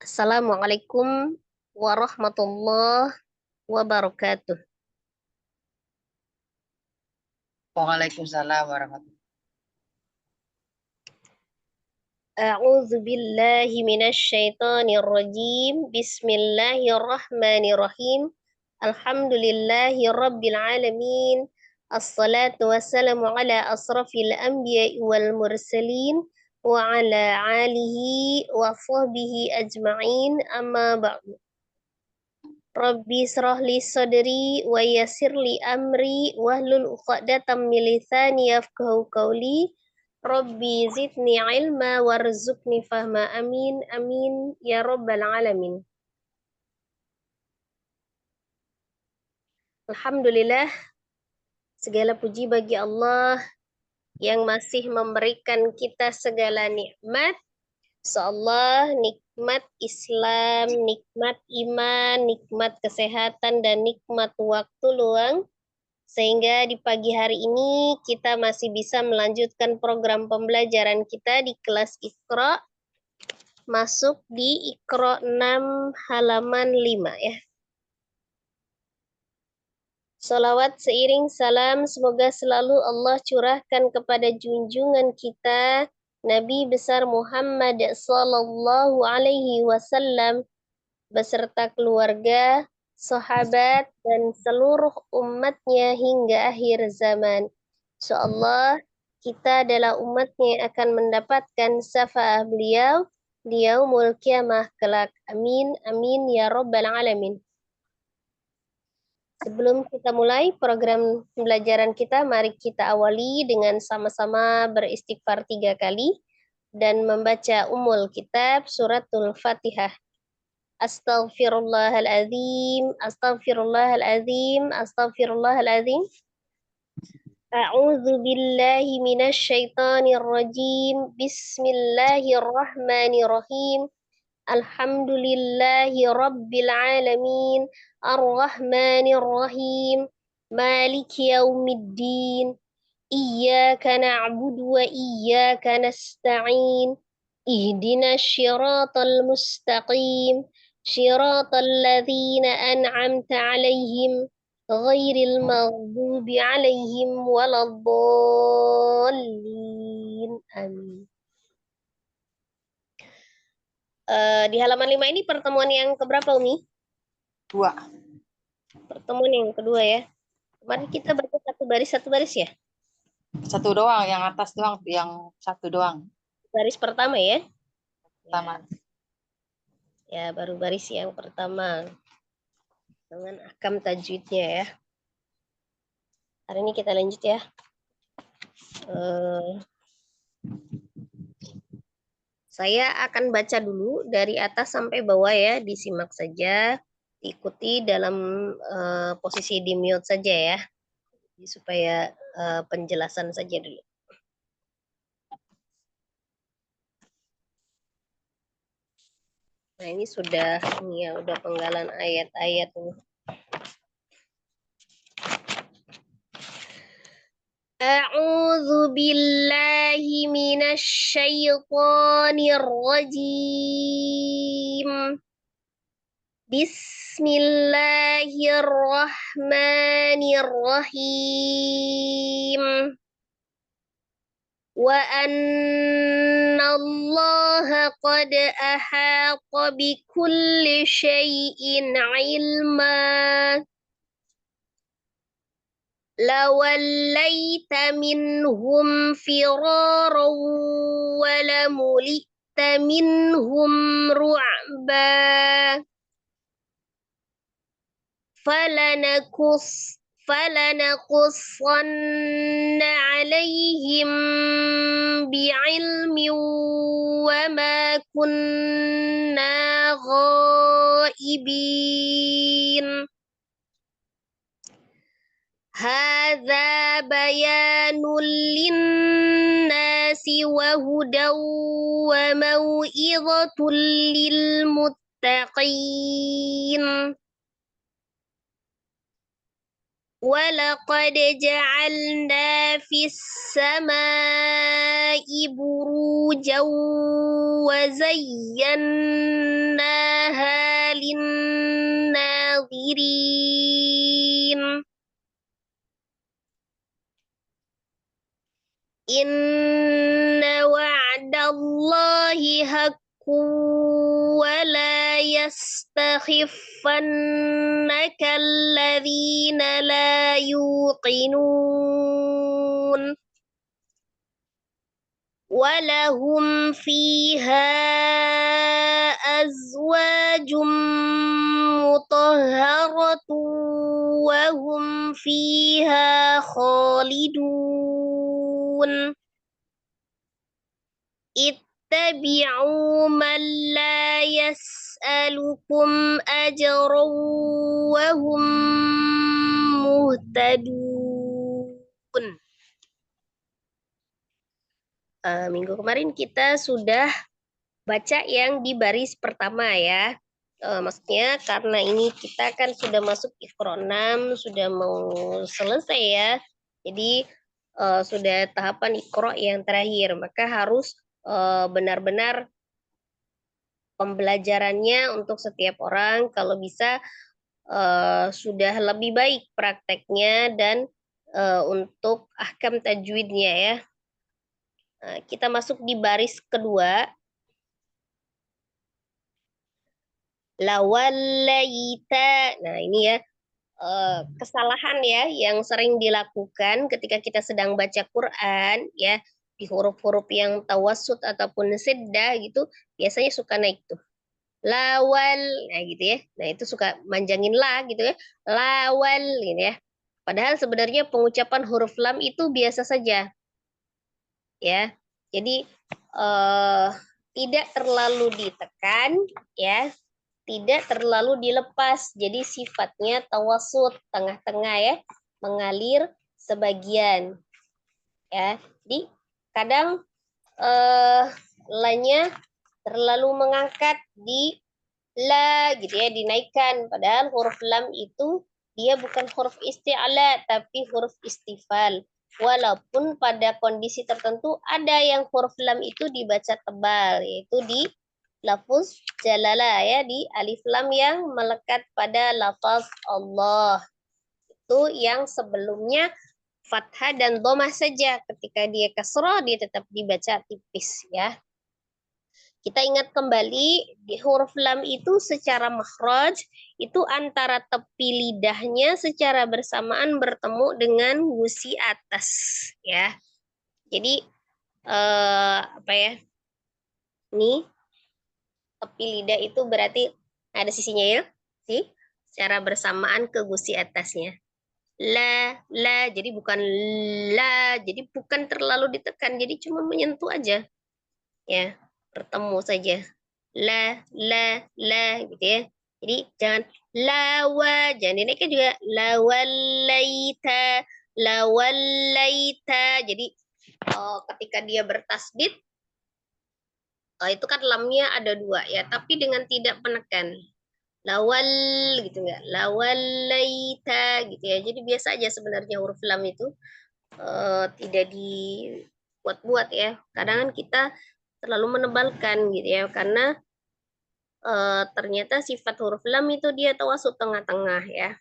Assalamualaikum warahmatullahi wabarakatuh. Waalaikumsalam warahmatullahi. A'udzu billahi minasy syaithanir rajim. Bismillahirrahmanirrahim. Alhamdulillahi rabbil alamin. Assalatu wassalamu ala asrafil anbiya'i wal mursalin wa ala alihi wa sahbihi ajma'in. Amma ba'du. Rabbi srah li sadri wa yassir li amri wahlul 'uqdatam min lisani yafqahu qawli. Rabbi zidni ilma warzuqni fahma. Amin amin ya rabbal alamin. Alhamdulillah, segala puji bagi Allah yang masih memberikan kita segala nikmat. Insyaallah nikmat Islam, nikmat iman, nikmat kesehatan, dan nikmat waktu luang. Sehingga di pagi hari ini kita masih bisa melanjutkan program pembelajaran kita di kelas Iqra. Masuk di Iqra 6 halaman 5 ya. Salawat seiring salam semoga selalu Allah curahkan kepada junjungan kita Nabi besar Muhammad sallallahu alaihi wasallam beserta keluarga, sahabat, dan seluruh umatnya hingga akhir zaman. InsyaAllah kita adalah umatnya yang akan mendapatkan syafaat beliau di yaumul kiamah kelak. Amin, amin, ya rabbal alamin. Sebelum kita mulai program pembelajaran kita, mari kita awali dengan sama-sama beristighfar 3 kali dan membaca Ummul Kitab Suratul Fatihah. Astaghfirullahaladzim, astaghfirullahaladzim, astaghfirullahaladzim. A'udzu billahi minasy syaithanir rajim. Bismillahirrahmanirrahim. Alhamdulillahi rabbil alamin. Ar-Rahmanir Rahim. Maliki yaumiddin. Iyyaka na'budu wa iyyaka nasta'in. Ihdinas syiratal mustaqim. Syiratal ladzina an'amta 'alaihim ghairil maghdubi 'alaihim waladdallin. Amin. Di halaman 5 ini pertemuan yang keberapa, Umi? 2. Pertemuan yang kedua ya. Kemarin kita baca satu baris ya? Satu doang, yang atas doang, yang satu doang. Baris pertama ya? Pertama. Ya, baru baris yang pertama. Dengan ahkam tajwidnya ya. Hari ini kita lanjut ya. Saya akan baca dulu dari atas sampai bawah ya, disimak saja, ikuti dalam posisi di mute saja ya, supaya penjelasan saja dulu. Nah ini ya udah penggalan ayat-ayat nih. A'udzu billahi minasy syaithanir rajim. Bismillahirrahmanirrahim. Wa annallaha qad ahata bikulli syai'in ilma. Lawallaita minhum firaran wa lamuli'ta minhum ru'ba. فلنقصن عليهم بعلم وما كنا غائبين. هذا بيان للناس وهدى وموعظة للمتقين. وَلَقَدْ جَعَلْنَا فِي السَّمَاءِ بُرُوجًا مخرجا وزيناها للناظرين إن وعد الله حق ولا يستخفنك الذين لا يوقنون ولهم فيها أزواج مطهرة وهم فيها خالدون اتبعوا من لا يسألكم أجرا وهم مهتدون. Minggu kemarin kita sudah baca yang di baris pertama ya. Maksudnya karena ini kita kan sudah masuk Iqra 6, sudah mau selesai ya. Jadi sudah tahapan Iqra yang terakhir, maka harus benar-benar pembelajarannya untuk setiap orang kalau bisa sudah lebih baik prakteknya dan untuk ahkam tajwidnya ya. Kita masuk di baris kedua. Lawallaita. Nah, ini ya kesalahan ya yang sering dilakukan ketika kita sedang baca Quran ya, di huruf-huruf yang tawassut ataupun siddah gitu biasanya suka naik tuh. Lawal, nah gitu ya. Nah, itu suka manjangin la gitu ya. Lawal gitu ya. Padahal sebenarnya pengucapan huruf lam itu biasa saja. Ya. Jadi tidak terlalu ditekan ya, tidak terlalu dilepas. Jadi sifatnya tawasud, tengah-tengah ya, mengalir sebagian. Ya. Jadi kadang lanya terlalu mengangkat di la gitu ya, dinaikkan. Padahal huruf lam itu dia bukan huruf isti'ala tapi huruf istifal. Walaupun pada kondisi tertentu ada yang huruf lam itu dibaca tebal, yaitu di lafuz jalalah ya, di alif lam yang melekat pada lafaz Allah. Itu yang sebelumnya fathah dan dhammah saja, ketika dia kasrah dia tetap dibaca tipis ya. Kita ingat kembali di huruf lam itu secara makhraj itu antara tepi lidahnya secara bersamaan bertemu dengan gusi atas ya. Jadi apa ya? Ini tepi lidah itu berarti ada sisinya ya, sih, secara bersamaan ke gusi atasnya. La, jadi bukan la, jadi bukan terlalu ditekan, jadi cuma menyentuh aja, ya, bertemu saja. La, gitu ya. Jadi jangan lawa, jangan dinaikkan juga lawallaita. Jadi ketika dia bertasdid, itu kan lamnya ada dua ya, tapi dengan tidak menekan. Lawal gitu enggak, lawallaita gitu ya. Jadi biasa aja sebenarnya huruf lam itu tidak dibuat-buat ya. Kadang kan kita terlalu menebalkan gitu ya, karena ternyata sifat huruf lam itu dia tawasud tengah-tengah ya.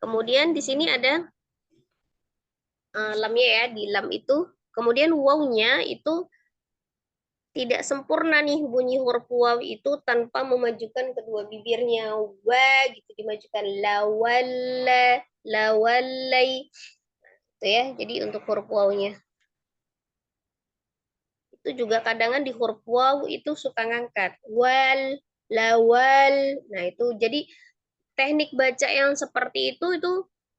Kemudian di sini ada lamnya ya, di lam itu. Kemudian wawnya itu tidak sempurna nih bunyi huruf waw itu tanpa memajukan kedua bibirnya. Wa gitu dimajukan, lawallai itu ya. Jadi untuk huruf wawnya itu juga kadangan di huruf waw itu suka ngangkat. Wal, lawal. Nah, itu jadi teknik baca yang seperti itu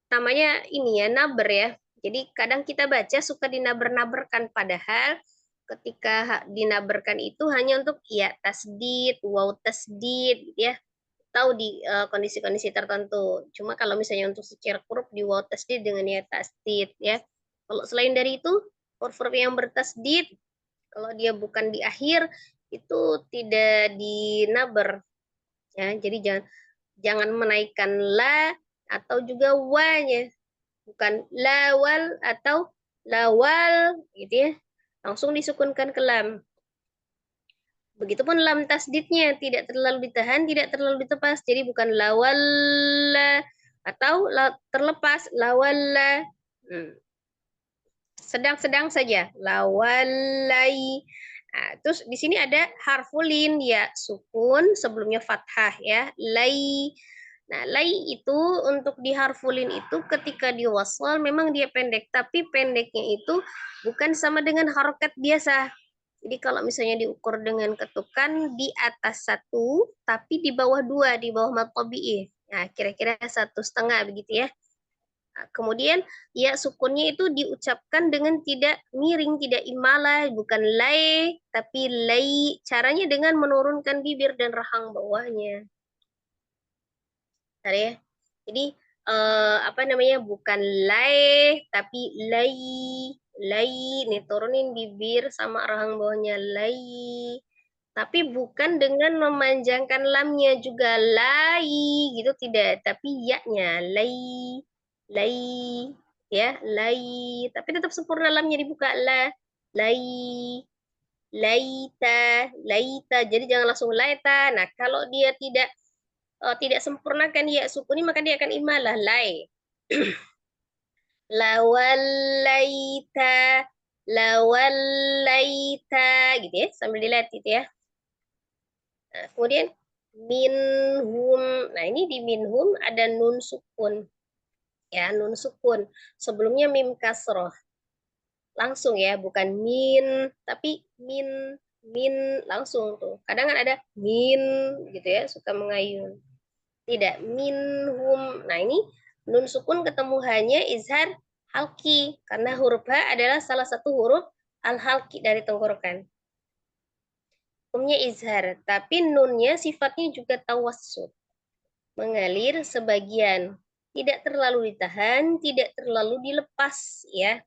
namanya ini ya, naber ya. Jadi kadang kita baca suka dinaber-naberkan, padahal ketika dinaberkan itu hanya untuk ya tasdid, waw tasdid gitu ya. Tahu di kondisi-kondisi tertentu. Cuma kalau misalnya untuk secara huruf di waw tasdid dengan ya tasdid ya. Kalau selain dari itu, huruf-huruf yang bertasdid kalau dia bukan di akhir itu tidak dinaber ya. Jadi jangan menaikkan la atau juga wa-nya. Bukan lawal atau lawal gitu ya. langsung disukunkan ke lam. Begitupun lam tasdidnya tidak terlalu ditahan, tidak terlalu ditepas. Jadi bukan lawalla atau terlepas lawalla. Sedang-sedang saja. Lawallai. Nah, terus di sini ada harfulin ya, sukun sebelumnya fathah ya. Lai. Nah, lai itu untuk di harfulin itu ketika diwasal memang dia pendek, tapi pendeknya itu bukan sama dengan harokat biasa. Jadi kalau misalnya diukur dengan ketukan di atas satu, tapi di bawah dua, di bawah mad tabi'i. Nah, kira-kira 1,5 begitu ya. Nah, kemudian ya sukunnya itu diucapkan dengan tidak miring, tidak imalah, bukan lai, tapi lai. Caranya dengan menurunkan bibir dan rahang bawahnya. Bentar ya. Jadi apa namanya? Bukan lai, tapi lai. Lai, nih turunin bibir sama rahang bawahnya lai. Tapi bukan dengan memanjangkan lamnya juga lai gitu tidak, tapi ya-nya lai. Lai ya, lai. Tapi tetap sempurna lamnya dibuka la. Lai. Laita, laita. Jadi jangan langsung laita. Nah, kalau dia tidak sempurnakan ya sukuni maka dia akan imalah lai. Lawallaita, lawallaita gitu ya, sambil dilihat gitu ya. Nah, kemudian minhum. Nah, ini di minhum ada nun sukun. Ya, nun sukun. Sebelumnya mim kasroh. Langsung ya, bukan min, tapi min langsung tuh. Kadang kan ada min gitu ya, suka mengayun. Tidak, minhum. Nah, ini nun sukun ketemu hanya izhar halki karena huruf H adalah salah satu huruf al-halki dari tenggorokan. Hukumnya izhar, tapi nunnya sifatnya juga tawassut. Mengalir sebagian, tidak terlalu ditahan, tidak terlalu dilepas ya.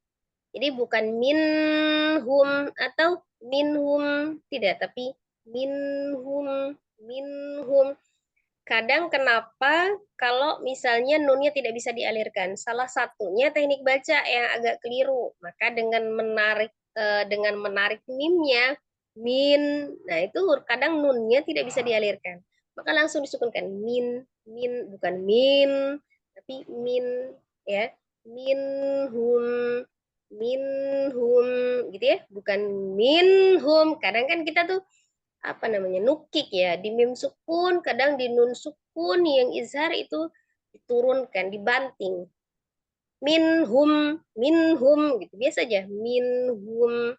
Jadi bukan minhum atau minhum, tidak, tapi minhum, minhum. Kadang kenapa kalau misalnya nunnya tidak bisa dialirkan? Salah satunya teknik baca yang agak keliru. Maka dengan menarik mimnya, min, nah itu kadang nunnya tidak bisa dialirkan. Maka langsung disukunkan min bukan min, tapi min ya. Minhum, minhum gitu ya, bukan minhum. Kadang kan kita tuh apa namanya nukik ya di mim sukun, kadang di nun sukun yang izhar itu diturunkan, dibanting. Minhum gitu biasa aja, minhum.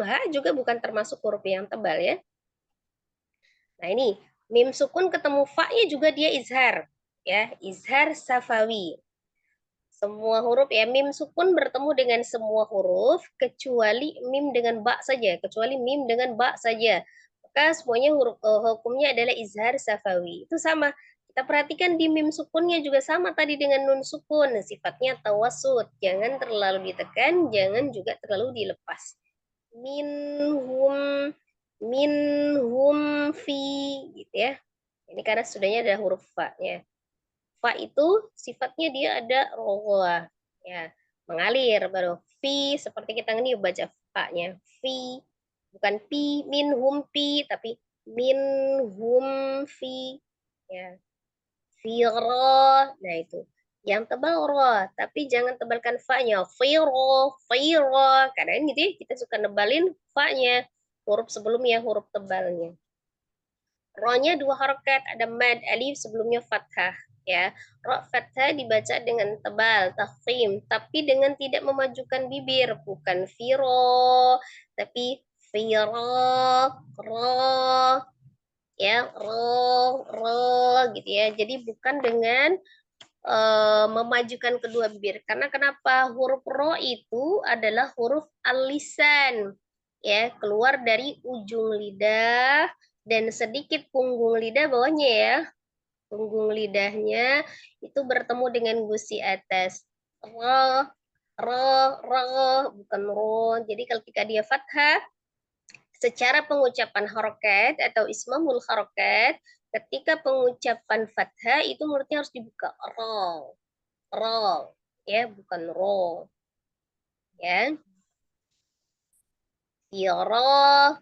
Ha juga bukan termasuk huruf yang tebal ya. Nah, ini mim sukun ketemu fa-nya juga dia izhar ya, izhar safawi. Semua huruf ya, mim sukun bertemu dengan semua huruf kecuali mim dengan ba saja, kecuali mim dengan ba saja. Maka semuanya hukumnya adalah izhar safawi. Itu sama. Kita perhatikan di mim sukunnya juga sama tadi dengan nun sukun, sifatnya tawasud. Jangan terlalu ditekan, jangan juga terlalu dilepas. Minhum, minhum fi gitu ya. Ini karena sudahnya ada huruf fa-nya. Fa itu sifatnya dia ada rogoa, ya, mengalir. Baru fi seperti kita ini baca fa-nya, fi bukan pi minhum pi, tapi minhum fi ya, firo. Nah itu yang tebal ro, tapi jangan tebalkan fa-nya, firo firo. Kadang gitu ya, kita suka nebalin fa-nya, huruf sebelumnya huruf tebalnya. Ro-nya 2 harokat, ada mad alif sebelumnya fathah ya. Ro fathah dibaca dengan tebal, tafkhim, tapi dengan tidak memajukan bibir, bukan firo, tapi firo, ro ya, ro gitu ya. Jadi bukan dengan memajukan kedua bibir. Karena kenapa? Huruf ro itu adalah huruf al-lisan. Ya, keluar dari ujung lidah dan sedikit punggung lidah bawahnya ya. Punggung lidahnya itu bertemu dengan gusi atas. Ro, ro, bukan ro. Jadi ketika dia fathah, secara pengucapan harokat atau ismamul harokat, ketika pengucapan fathah itu mulutnya harus dibuka. Ro, ya, bukan ro. Ya. Fira,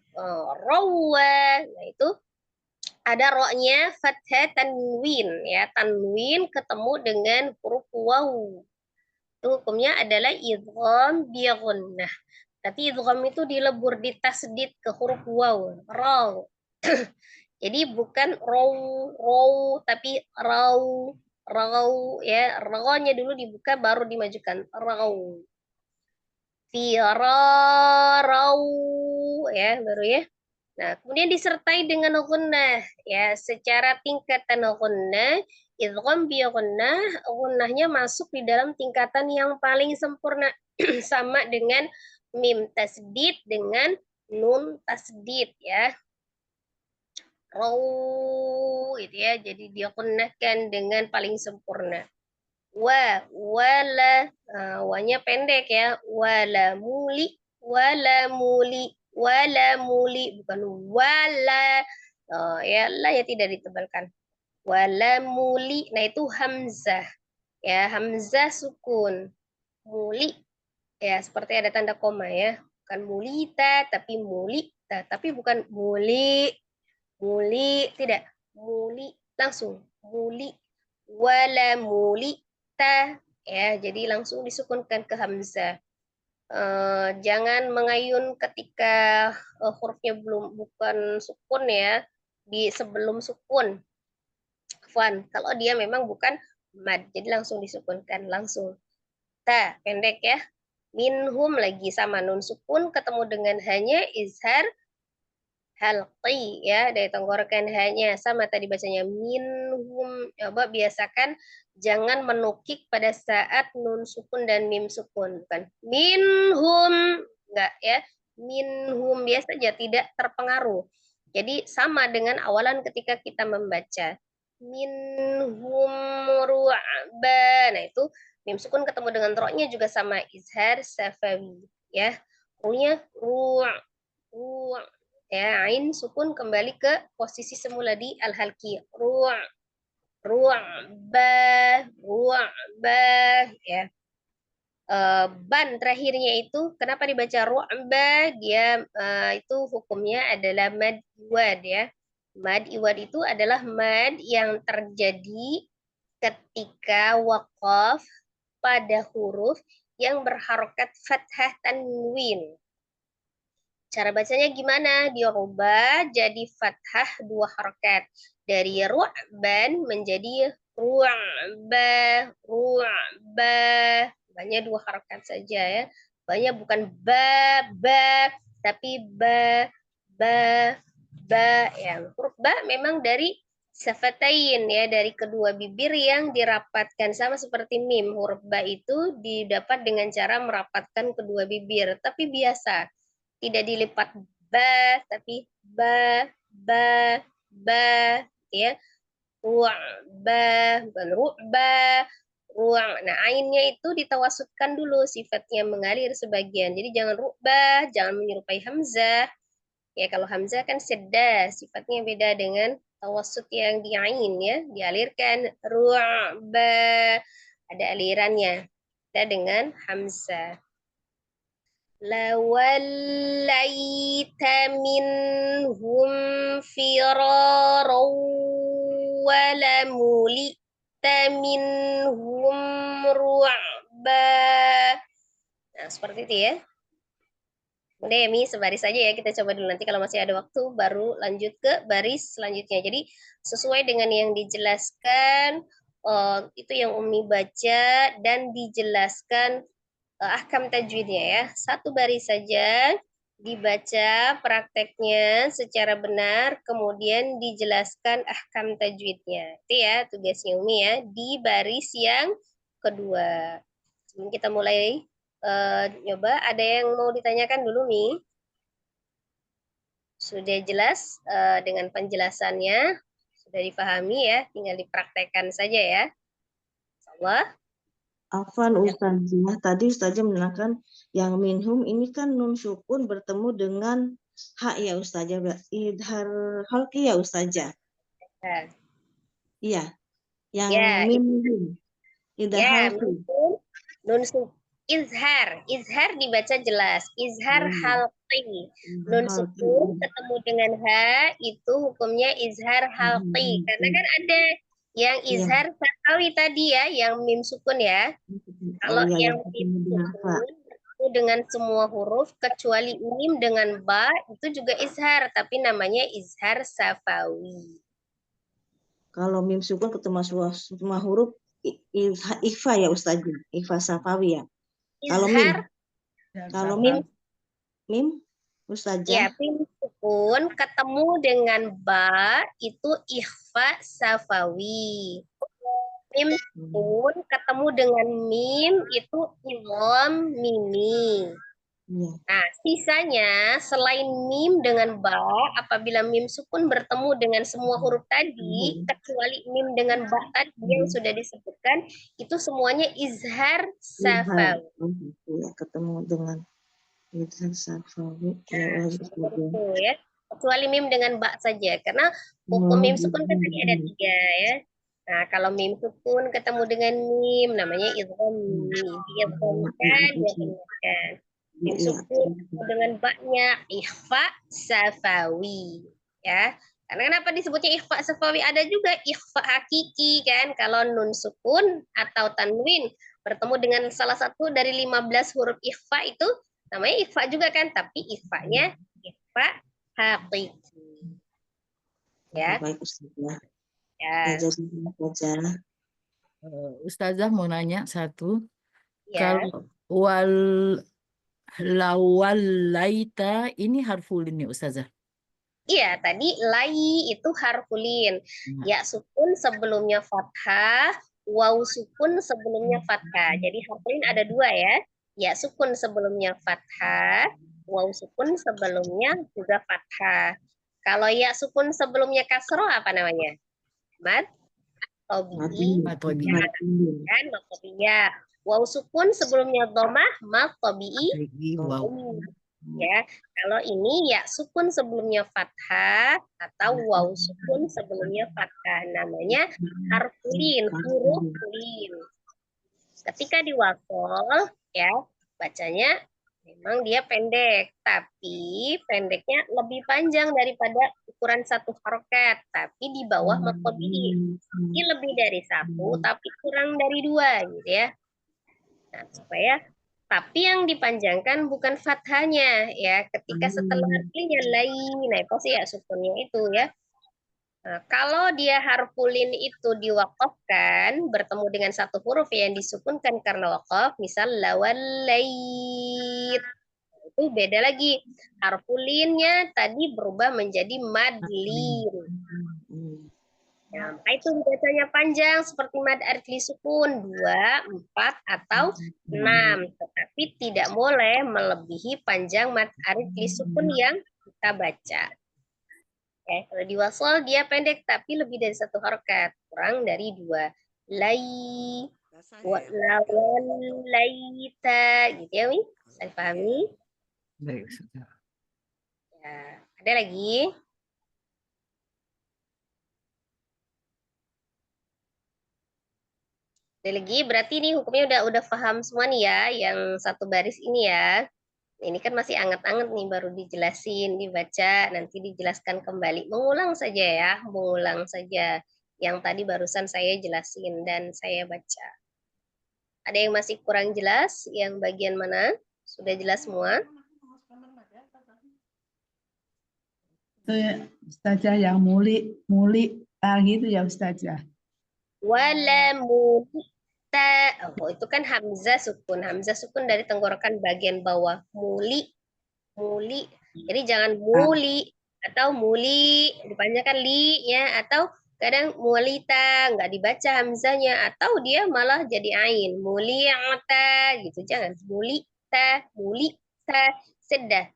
rawa. Nah, itu ada roknya fathah tanwin ya, tanwin ketemu dengan huruf waw. Itu hukumnya adalah idgham bi gunnah. Tapi idgham itu dilebur, ditasdid ke huruf waw, raw. Jadi bukan raw, tapi raw ya, rawnya dulu dibuka baru dimajukan, raw. Raw ya, baru ya. Nah, kemudian disertai dengan gunnah ya, secara tingkatan gunnah, idgham bi gunnah, gunnahnya masuk di dalam tingkatan yang paling sempurna sama dengan mim tasdid dengan nun tasdid ya. Raw itu ya, jadi dia gunnahkan dengan paling sempurna. Wala, wanya pendek ya, wala muli, bukan wala, ya la ya tidak ditebalkan, wala muli. Nah itu hamzah ya, hamzah sukun, muli ya seperti ada tanda koma ya, bukan mulita tapi mulita, tapi bukan muli tidak, muli langsung muli, wala mulita ya, jadi langsung disukunkan ke hamzah. Jangan mengayun ketika hurufnya bukan sukun ya, di sebelum sukun. Kalau dia memang bukan mad, jadi langsung disukunkan langsung. Ta pendek ya. Minhum lagi sama nun sukun ketemu dengan hanya izhar halqi ya, dari tenggorokan hanya sama tadi bacanya minhum. Coba biasakan jangan menukik pada saat nun sukun dan mim sukun, bukan minhum, enggak ya, minhum biasa aja, tidak terpengaruh. Jadi sama dengan awalan ketika kita membaca minhum ru'ba. Nah itu mim sukun ketemu dengan roknya juga sama izhar safawi ya, ru'nya ru' ya, ain sukun kembali ke posisi semula di al-halqi, ru'ba ya. Ban terakhirnya itu kenapa dibaca ru'ba? Dia itu hukumnya adalah mad iwad ya. Mad iwad itu adalah mad yang terjadi ketika waqaf pada huruf yang berharokat fathah tanwin. Cara bacanya gimana? Dirubah jadi fathah 2 harokat. Dari ru'ban menjadi ru'ba. Banyak 2 harokat saja ya. Banyak bukan ba, tapi ba, ya. Huruf ba memang dari safatain ya, dari kedua bibir yang dirapatkan sama seperti mim. Huruf ba itu didapat dengan cara merapatkan kedua bibir, tapi biasa tidak dilipat ba, tapi ba, ya. Ru'ba, bukan ru'ba, ruang. Nah, ainnya itu ditawasudkan dulu, sifatnya mengalir sebagian. Jadi jangan ru'ba, jangan menyerupai hamzah. Ya, kalau hamzah kan sedda, sifatnya beda dengan tawasud yang di ain ya, dialirkan ru'ba, ada alirannya. Beda dengan hamzah. لوليت منهم فرارا ولملئت منهم رعبا. Nah, seperti itu ya. Udah ya, Mi, sebaris saja ya. Kita coba dulu, nanti kalau masih ada waktu baru lanjut ke baris selanjutnya. Jadi sesuai dengan yang dijelaskan, itu yang Umi baca dan dijelaskan ahkam tajwidnya ya. Satu baris saja dibaca prakteknya secara benar, kemudian dijelaskan ahkam tajwidnya. Itu ya tugasnya Umi ya, di baris yang kedua. Sebelum kita mulai nyoba, ada yang mau ditanyakan dulu, Mi? Sudah jelas dengan penjelasannya, sudah dipahami ya, tinggal dipraktekkan saja ya. Insyaallah. Afwan Ustazah, tadi Ustazah menerangkan yang minhum ini kan nun sukun bertemu dengan hak ya Ustazah, idhar halqi ya Ustazah. Nah, Iya, yang ya, minhum idhar ya, halqi. nun sukun Izhar dibaca jelas. Izhar Hmm. halqi. Nun sukun ketemu dengan ha itu hukumnya izhar halqi. Karena kan ada yang izhar safawi tadi ya, yang mim sukun ya. Kalau Oh ya, yang yang mim ketemu dengan fa. sukun bertemu dengan semua huruf kecuali mim dengan ba itu juga izhar, tapi namanya izhar safawi. Kalau mim sukun ketemu semua huruf ikhfa ya Ustazah, ikhfa safawi ya. Kalau mim, kalau Mim mim ya, Ustazah. mim sukun ketemu dengan ba itu ikhfa safawi. Mim sukun ketemu dengan mim itu idgham mimi. Iya. Nah, sisanya selain mim dengan ba, apabila mim sukun bertemu dengan semua huruf tadi, kecuali mim dengan ba tadi yang sudah disebutkan, itu semuanya izhar Izhar. safawi. Oh, gitu ya, ketemu dengan izhar safawi. Ya, wajib Itu ya. Kecuali mim dengan ba saja, karena hukum mim sukun kan tadi ada 3 ya. Nah, kalau mim sukun ketemu dengan mim, namanya idgham mim. Diidghamkan, diidghamkan. Mim sukun ketemu dengan ba-nya, ikhfa safawi. Ya. Karena kenapa disebutnya ikhfa safawi? Ada juga ikhfa hakiki kan. Kalau nun sukun atau tanwin bertemu dengan salah satu dari 15 huruf ikhfa itu namanya ikhfa juga kan, tapi ikhfa-nya ikhfa hakiki. Ya. Baik Ustazah. Ya. Ya, jadi saja. Ustazah mau nanya satu. Ya. Kalau laita ini harfulin nih Ustazah. Iya, tadi lai itu harfulin. Nah, Ya sukun sebelumnya fathah, waw sukun sebelumnya fathah. Jadi harfulin ada 2 ya. Ya sukun sebelumnya fathah, waw sukun sebelumnya juga fathah. Kalau ya sukun sebelumnya kasroh apa namanya? Mad tobi'i Matobi. kan mad tobi'iyah. Waw sukun sebelumnya domah mad tobi'i Wow. ya. Kalau ini ya sukun sebelumnya fathah atau waw sukun sebelumnya fathah, namanya harfulin, huruf lin. Ketika diwakol ya bacanya memang dia pendek, tapi pendeknya lebih panjang daripada ukuran 1 harokat, tapi di bawah maqtabi'i. Ini lebih dari 1, tapi kurang dari 2 gitu ya. Nah, supaya tapi yang dipanjangkan bukan fathahnya ya. Ketika setelah artinya lain, nah pasti ya sukunnya itu ya. Nah, kalau dia harfulin itu diwakafkan bertemu dengan satu huruf yang disukunkan karena wakaf, misal lawallait. Itu beda lagi. Harfulinnya tadi berubah menjadi madlin. Nah, maka itu bacanya panjang seperti mad arifli sukun 2, 4 atau 6, tetapi tidak boleh melebihi panjang mad arifli sukun yang kita baca. Kalau di wasol dia pendek tapi lebih dari 1 harokat, kurang dari 2. Lai, lawan, laita, gitu ya, Mi? Saya pahami? Baik, Ustazah. Ya, ada lagi? Ada lagi, berarti ini hukumnya udah paham semua nih ya, yang satu baris ini ya. Ini kan masih anget-anget nih, baru dijelasin, dibaca, nanti dijelaskan kembali. Mengulang saja ya, mengulang saja. Yang tadi barusan saya jelasin dan saya baca. Ada yang masih kurang jelas? Yang bagian mana? Sudah jelas semua? Itu ya, Ustazah yang muli gitu ya Ustazah. Wala mulita. Oh, itu kan hamzah sukun. Hamzah sukun dari tenggorokan bagian bawah. Muli. Muli. Jadi jangan muli atau muli. Dipanjangkan li ya. Atau kadang mulita. Nggak dibaca hamzahnya. Atau dia malah jadi ain. Muli'ata gitu. Jangan. Mulita. Mulita. Sedah.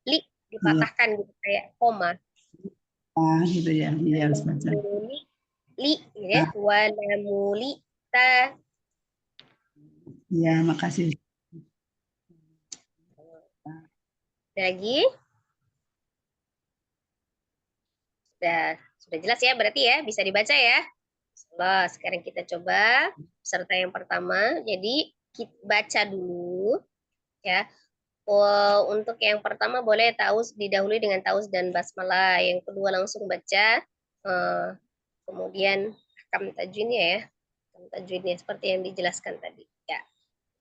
Li dipatahkan gitu. Kayak koma. Gitu ya. Iya Ustazah. Muli. Li ya. Wala mulita. Iya, makasih. Ada lagi? Sudah jelas ya berarti ya, bisa dibaca ya. Sekarang kita coba peserta yang pertama. Jadi kita baca dulu ya. Untuk yang pertama boleh taus didahului dengan taus dan basmalah. Yang kedua langsung baca. Kemudian ahkam tajwidnya ya. Ahkam tajwidnya seperti yang dijelaskan tadi. Ya,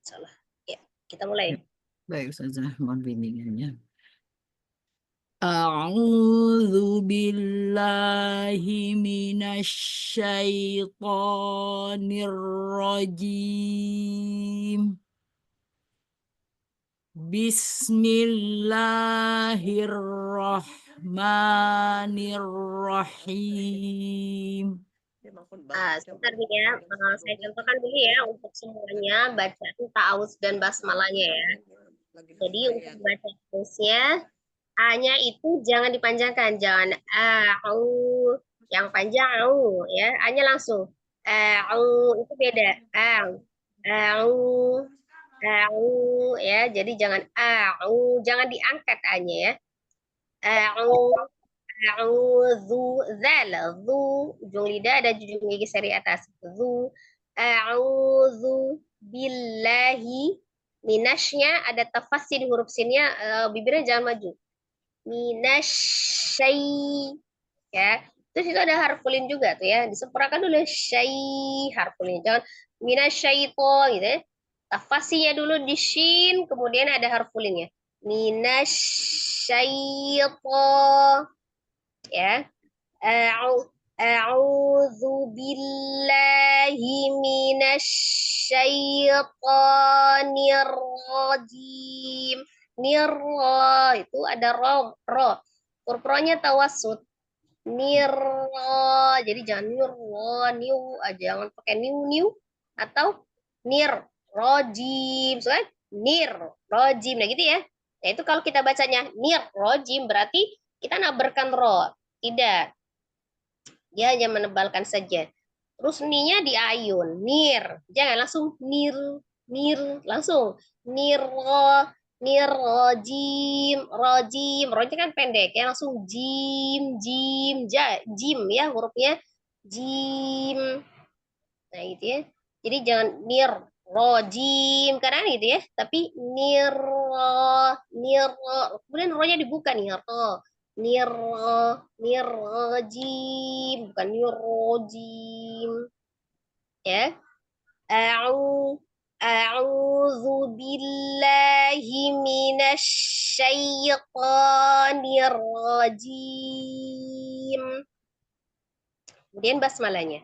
salah. Ya, kita mulai. Baik, Ustazah, mohon bimbingannya. A'udzu billahi minasyaitonir rajim. Bismillahirrahmanirrahim. Sebentar nih ya, saya contohkan dulu ya untuk semuanya bacaan ta'awuz dan basmalahnya ya. Jadi untuk baca ta'awuznya, A-nya itu jangan dipanjangkan, jangan au, yang panjang au ya, A-nya langsung. Au itu beda, au, ya, jadi jangan jangan diangkat A-nya ya. A'udzu zal ujung lidah ada ujung gigi seri atas. A'udzu billahi minasnya ada tafasih di huruf sinnya, bibirnya jangan maju. Minasyai ya. Terus itu ada harfulin juga tuh ya. Disempurnakan dulu syai harfulin. Jangan minasyaito gitu ya. Tafasinya dulu di shin, kemudian ada harfulinnya. Minasyaito ya. A'udzu billahi minasyaitonir rajim. Nirra itu ada ro. Huruf ro-nya tawassut. Nirra. Jadi jangan nirra, niu, jangan pakai niu atau nir rojim. Soalnya nir rojim. Nah gitu ya. Nah itu kalau kita bacanya nir rojim berarti kita naberkan ro. Tidak. Dia hanya menebalkan saja. Terus ni-nya diayun. Nir. Jangan langsung nir. Langsung. Nir rojim. Rojim kan pendek ya. Langsung jim. Jim ya hurufnya. Jim. Nah gitu ya. Jadi jangan nir rojim. Karena gitu ya. Tapi nir. Kemudian ro-nya dibuka nih. Nirrojim, bukan nirrojim. Ya. A'udzu billahi minasyaitonir rajim. Kemudian basmalahnya.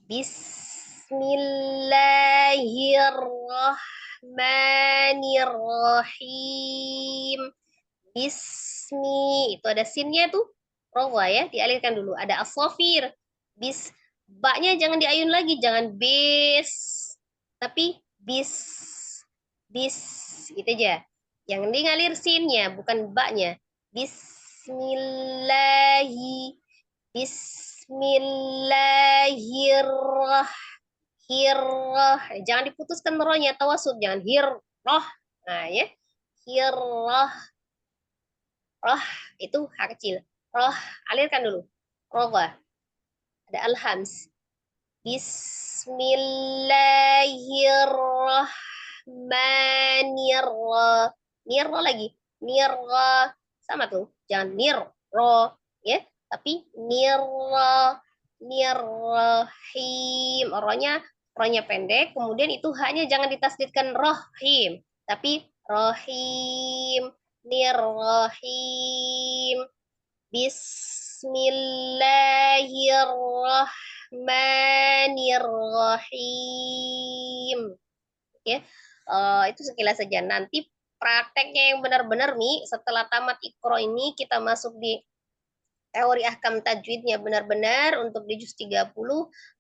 Bismillahirrahmanirrahim. Bismi itu ada sinnya tuh rowa ya, dialirkan dulu. Ada asofir, baknya jangan diayun lagi, jangan bis, tapi bis gitu aja. Yang ngalir sinnya bukan baknya. Bismillahirrahmanirrahim. Jangan diputuskan rohnya tawasud, jangan hirroh. Nah ya, hirroh. Roh itu H kecil. Roh, alirkan dulu. Roh. Ada alhams. Bismillahirrahmanirrahim. Nirro lagi. Nirro. Sama tuh. Jangan nirro. Ya. Tapi nirro. Nirrohim. Rohnya pendek. Kemudian itu hanya jangan ditasdidkan rohim. Tapi rohim. Nirrohim. Bismillahirrahmanirrahim. Ya, itu sekilas saja. Nanti prakteknya yang benar-benar nih setelah tamat Iqra ini kita masuk di teori ahkam tajwidnya benar-benar untuk di juz 30.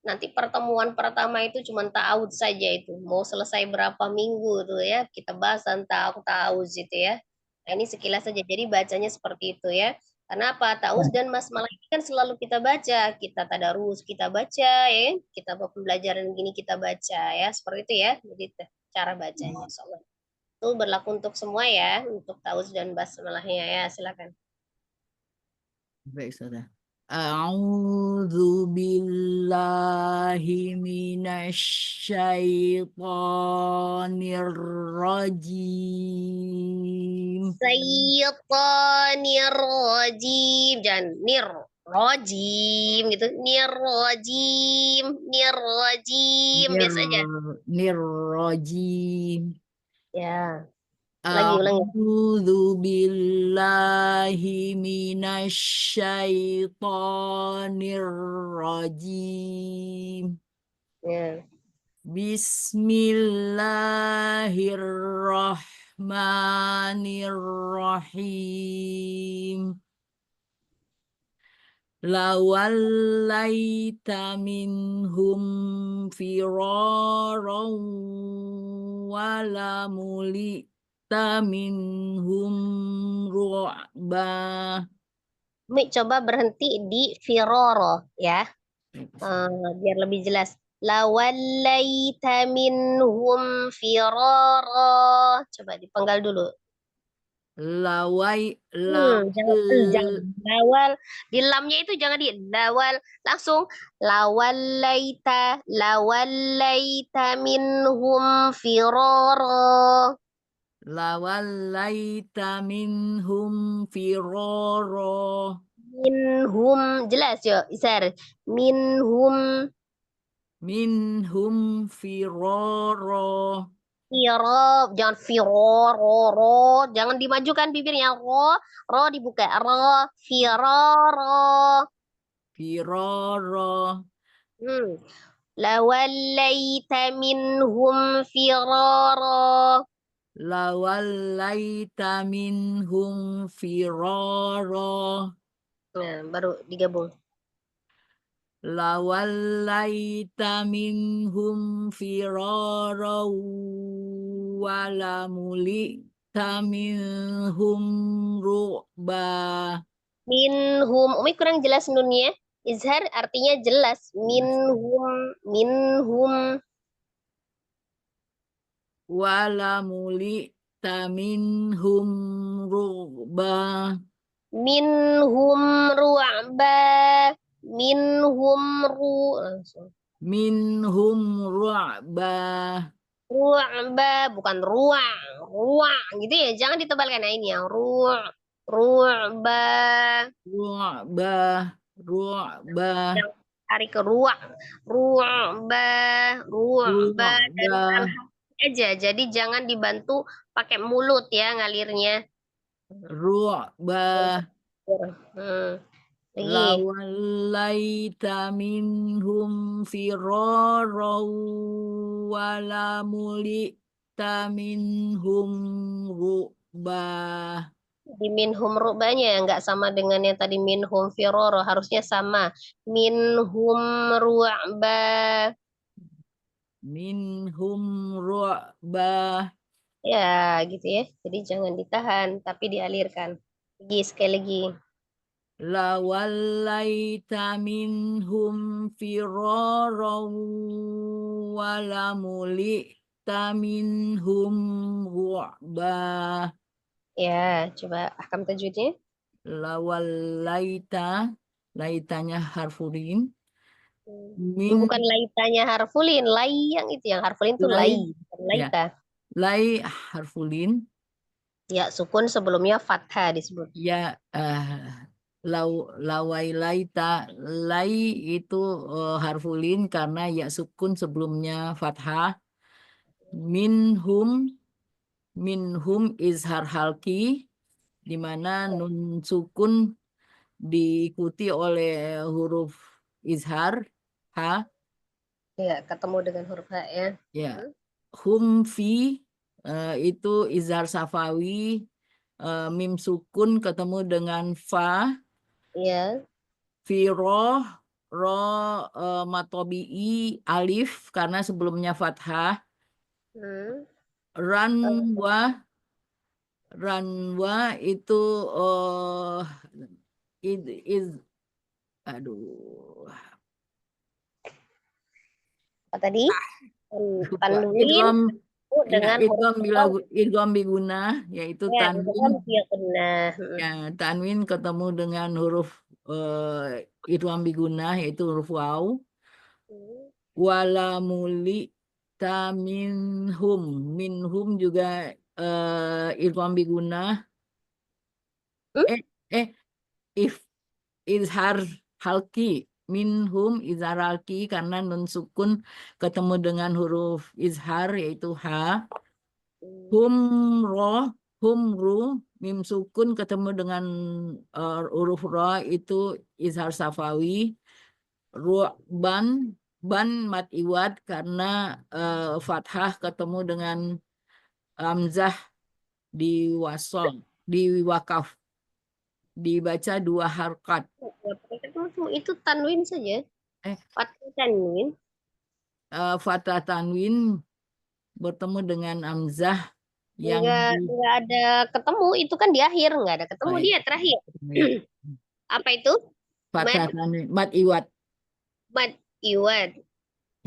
Nanti pertemuan pertama itu cuma ta'awud saja itu. Mau selesai berapa minggu tuh ya, kita bahas tentang ta'awud itu ya. Nah, ini sekilas saja. Jadi bacanya seperti itu ya. Karena apa? Ta'awuz dan basmalah ini kan selalu kita baca. Kita tadarus, kita baca ya. Kita pembelajaran gini kita baca ya. Seperti itu ya. Jadi cara bacanya. Itu berlaku untuk semua ya. Untuk ta'awuz dan basmalahnya ya. Silakan. Baik, Ustazah. A'udzu billahi minasyaitonir rajim. Syaitonir rajim. Jangan nir rajim gitu. Nir rajim. Nir rajim. Biasa aja. Nirrajim. Ya. Lagi ulangi. A'udzu billahi minasyaitonir rajim. Ya. Bismillahirrahmanirrahim. Lawallaita minhum firaran wala mulita minhum ru'ba. Umi coba berhenti di firoro ya. Biar lebih jelas. Lawallaita minhum firara. Coba dipenggal dulu. Jangan lawal. Di lamnya itu jangan di lawal. Langsung lawallaita minhum firara. Lawallaita minhum firara. Minhum jelas yo, Isar. Minhum firara. jangan firoro, jangan dimajukan bibirnya. Ro dibuka. Ro firoro. Firara. Lawallaita minhum firara. Lawallaita minhum firara. Nah, baru digabung. Lawallaita minhum firara wala mulita minhum ru'ba. Minhum. Umi kurang jelas nunnya. Izhar artinya jelas. Minhum. Wala mulita minhum ru'ba. Minhum ru'ba. Langsung. Minhum ru'ba. Ru'ba bukan ruang gitu ya, jangan ditebalkan. Nah ini yang ru'ba. Ru'ba. Yang tarik ke ru'ba dan aja, jadi jangan dibantu pakai mulut ya ngalirnya. Ru'ba. Lagi. Lawallaita minhum firara wala mulita minhum ru'ba. Di minhum ru'banya nggak sama dengan yang tadi minhum firoro, harusnya sama. Minhum ru'ba. Minhum ru'ba. Ya, gitu ya. Jadi jangan ditahan, tapi dialirkan. Lagi, sekali lagi. Lawallaita minhum firara wala mulita minhum ru'ba. Ya, coba ahkam tajwidnya. Lawallaita, laitanya harfurin. Bukan laitanya harfulin, lai yang itu, yang harfulin itu lai, bukan laita. Lai harfulin. Ya, sukun sebelumnya fathah disebut. Ya, lawailaita, lai itu harfulin karena ya sukun sebelumnya fathah. Minhum izhar halki, di mana nun sukun diikuti oleh huruf izhar ha. Ya, ketemu dengan huruf H ya. Ya, hum fi itu izhar safawi, mim sukun ketemu dengan fa. Ya. Firoh, ro matobi'i alif karena sebelumnya fathah. Ranwa itu aduh. Apa tadi? Tanwin dengan idgham biguna, yaitu tanwin. Ya, Ya, tanwin ketemu dengan huruf itu ambigunah yaitu huruf waw. Hmm. Wala muli minhum. Minhum juga itu ambigunah. If izhar halki. Minhum izhar halki karena nun sukun ketemu dengan huruf izhar yaitu ha. Humru mim sukun ketemu dengan huruf ra itu izhar safawi. Ban mat iwad karena fathah ketemu dengan hamzah di wasol, di wakaf, dibaca 2 harkat. Itu tanwin saja. Fathah tanwin. Fathah tanwin bertemu dengan hamzah yang Nggak ada ketemu, itu kan di akhir, nggak ada ketemu, dia terakhir. Ya. Apa itu? Fathah tanwin mat iwad. Mad iwad.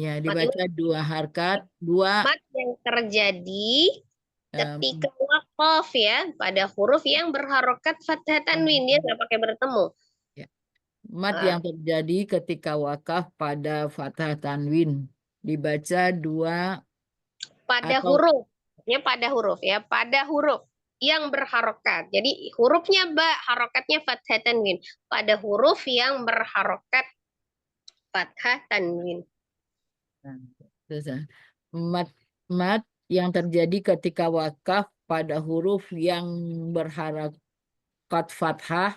Ya, dibaca 2 harkat, 2 Mad yang terjadi ketika waqaf ya, pada huruf yang berharokat fathah tanwin, dia nggak pakai bertemu. mad yang terjadi ketika wakaf pada fathah tanwin dibaca 2 pada atau huruf. Ya, pada huruf ya, pada huruf yang berharokat. Jadi hurufnya ba, harokatnya fathah tanwin. Pada huruf yang berharokat fathah tanwin. Mat yang terjadi ketika wakaf pada huruf yang berharokat fathah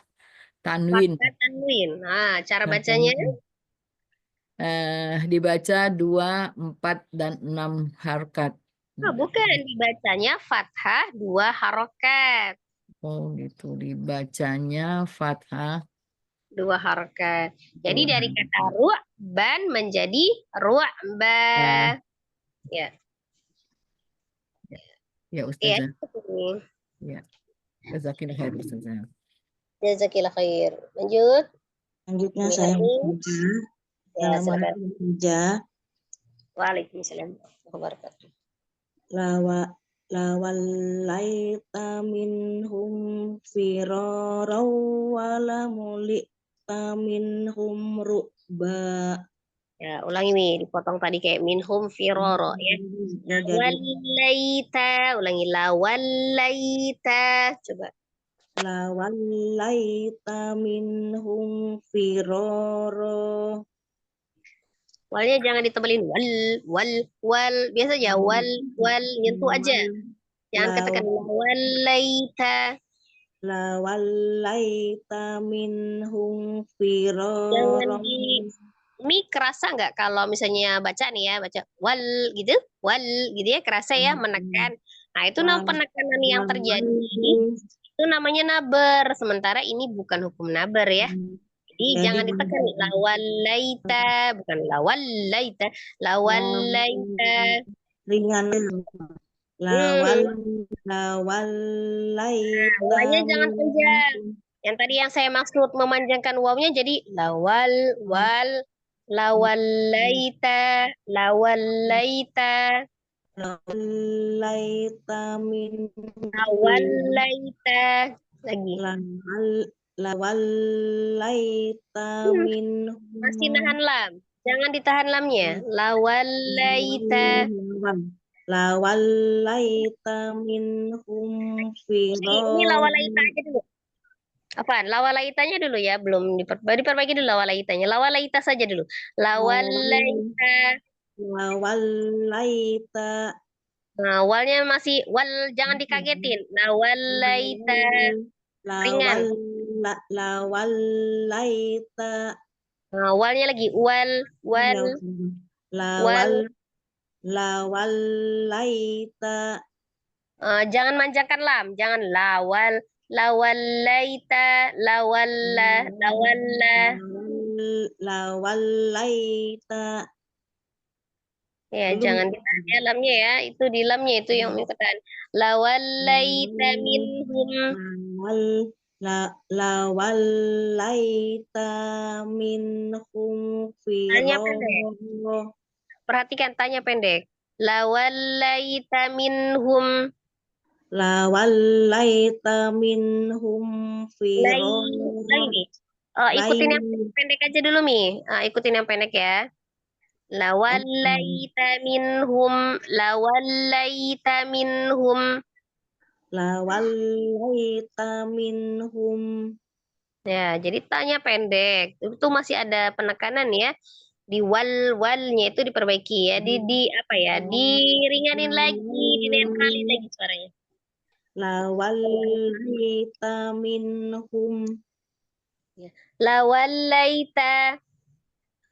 tanwin. Fathah tanwin. Nah, cara bacanya Dibaca 2, 4, dan 6 harkat. bukan, dibacanya fathah 2 harokat. Oh gitu, dibacanya fathah 2 harokat. Jadi dari kata ru'ban menjadi ru'ba. Ya. Ya Ya, Ustazah. ini. Ya. Jazakillah khair Ustazah. Jazakillah khair. Lanjut. Selanjutnya Ini saya lagi. baca. Ya, silakan. Assalamualaikum saja. Waalaikumsalam warahmatullahi wabarakatuh. Lawallaita minhum firaraw wala mulita minhum ru'ba. Ya, ulangi nih, dipotong tadi kayak minhum firoro ya. Ya, jadi Wallaita, ulangi lawallaita. Coba. lawallaita minhum firara. Walnya jangan ditebelin wal. Biasa aja wal nyentuh aja. Jangan ketekan lawallaita. Lawallaita minhum Jangan firara. Mi kerasa nggak kalau misalnya baca nih ya, baca wal gitu ya, kerasa ya menekan. Nah, itu nama penekanan yang terjadi itu namanya naber. Sementara ini bukan hukum naber ya. Jadi jangan ditekan lawallaita, bukan lawallaita, lawallaita. Ringan. Lawallaita. Wawnya jangan panjang. Yang tadi yang saya maksud memanjangkan wawnya jadi lawallaita. Lawallaita Lagi. Lawallaita minhum. Masih nahan lam. Jangan ditahan lamnya. Lawallaita. Lawallaita minhum Ini lawalaita aja dulu. Apaan? Lawalaitanya dulu ya, belum diperbaiki dulu lawalaitanya. Lawalaita saja dulu. Lawalaita. Lawallaita. Nah, awalnya masih jangan dikagetin. Lawalaita. Ringan. Lawallaita. Nah, awalnya lagi Lawallaita. Jangan manjakan lam, jangan lawallaita, Lawallaita. Ya, Belum. jangan ditahan ya lamnya ya, itu di lamnya itu yang dikatakan lawallaita minhum. Lawallaita minhum Tanya pendek. firara. Perhatikan tanya pendek. Lawallaita minhum. Lawallaita minhum firara. Lagi. Ikutin yang Lai. pendek aja dulu, Mi. Ikutin yang pendek ya. Lawallaita minhum. Lawallaita minhum. Ya, jadi tanya pendek. Itu masih ada penekanan ya. Di walnya itu diperbaiki ya. Di apa ya? Diringanin lagi, dinetralin lagi suaranya. Lawallaita minhum. Lawallaita.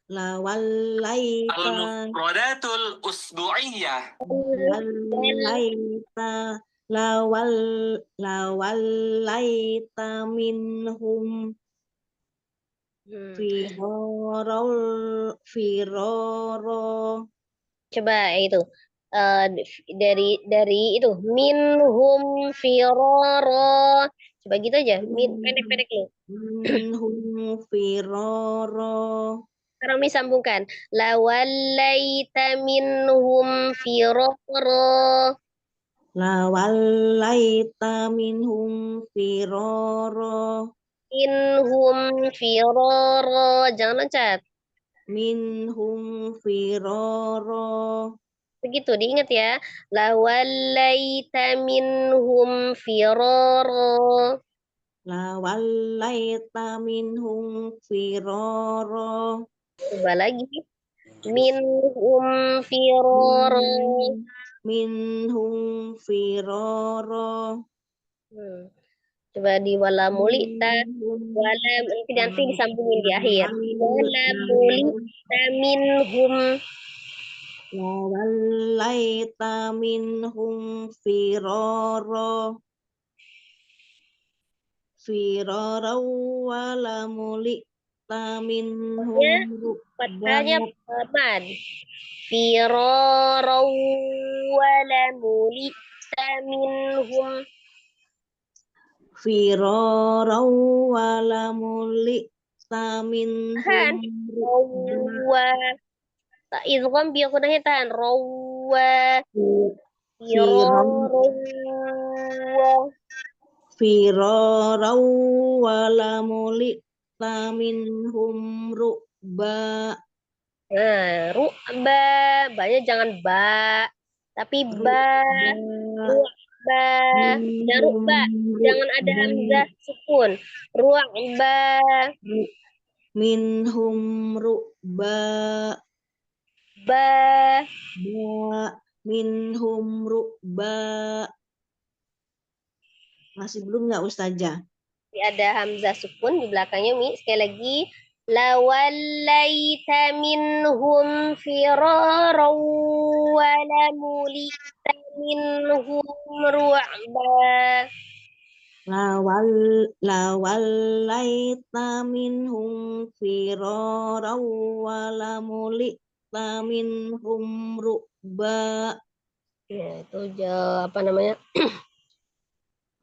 Lawallaita. Al-mufradatul usbu'iyah. Lawallaita. Lawallaita minhum. Firoro. Coba itu. Dari itu minhum firoro. Coba gitu aja. Pendek-pendek lu. Minhum firoro. Sekarang Mi sambungkan. Lawallaita minhum firoro. Lawallaita minhum firoro. Minhum firoro. Jangan loncat. Minhum firoro. Begitu, diingat ya. Lawallaita minhum firoro. Lawallaita minhum firoro. Coba lagi. Minhum firoro. Minhum firoro. Coba di wala mulita. Wala nanti disambungin di akhir. Wala mulita minhum. Lawallaita minhum firoro. Firoro wala mulita minhum Fathahnya pelan. Firoro wala mulita minhum. Firoro wala mulita minhum Rawa. Tak idgham biar kudanya tahan. Rawa. Firoro. Firoro wala mulita minhum ru'ba. Nah, ru'ba. Banyak jangan ba. Tapi ba. Ru'ba. Dan ru'ba. Jangan ada hamzah sukun. Ru'ba. Minhum ru'ba. Ba. Minhum ru'ba. Masih belum nggak Ustazah? Ada hamzah sukun di belakangnya, Mi. Sekali lagi. Lawallaita minhum firara wa lamulita minhum ru'ba. Lawallaita minhum firara wa lamulita minhum ru'ba. Ya, itu apa namanya?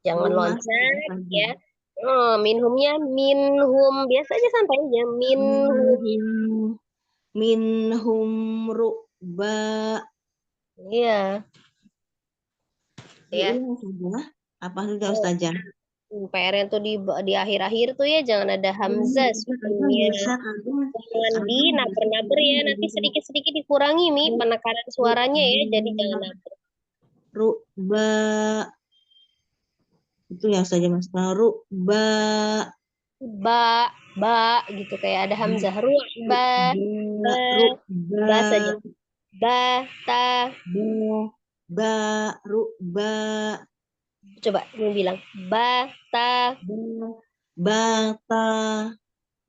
Jangan Belum loncat masuk, ya. Minhumnya minhum. Biasa aja santai aja. Minhum. Minhum ru'ba. Iya. Ya. Ustazah. Apa sudah Ustazah? PR-nya tuh di akhir-akhir tuh ya, jangan ada hamzah sukunnya. Jangan dinaber-naber ya, nanti sedikit-sedikit dikurangi Mi penekanan suaranya ya, jadi jangan naber. Ru'ba. Itu yang saja Mas. Ru'ba. Ba gitu kayak ada hamzah. Ru'ba. Ba saja. Ba, ta. Ba, ru'ba. Coba mau bilang ba, ta. Bata.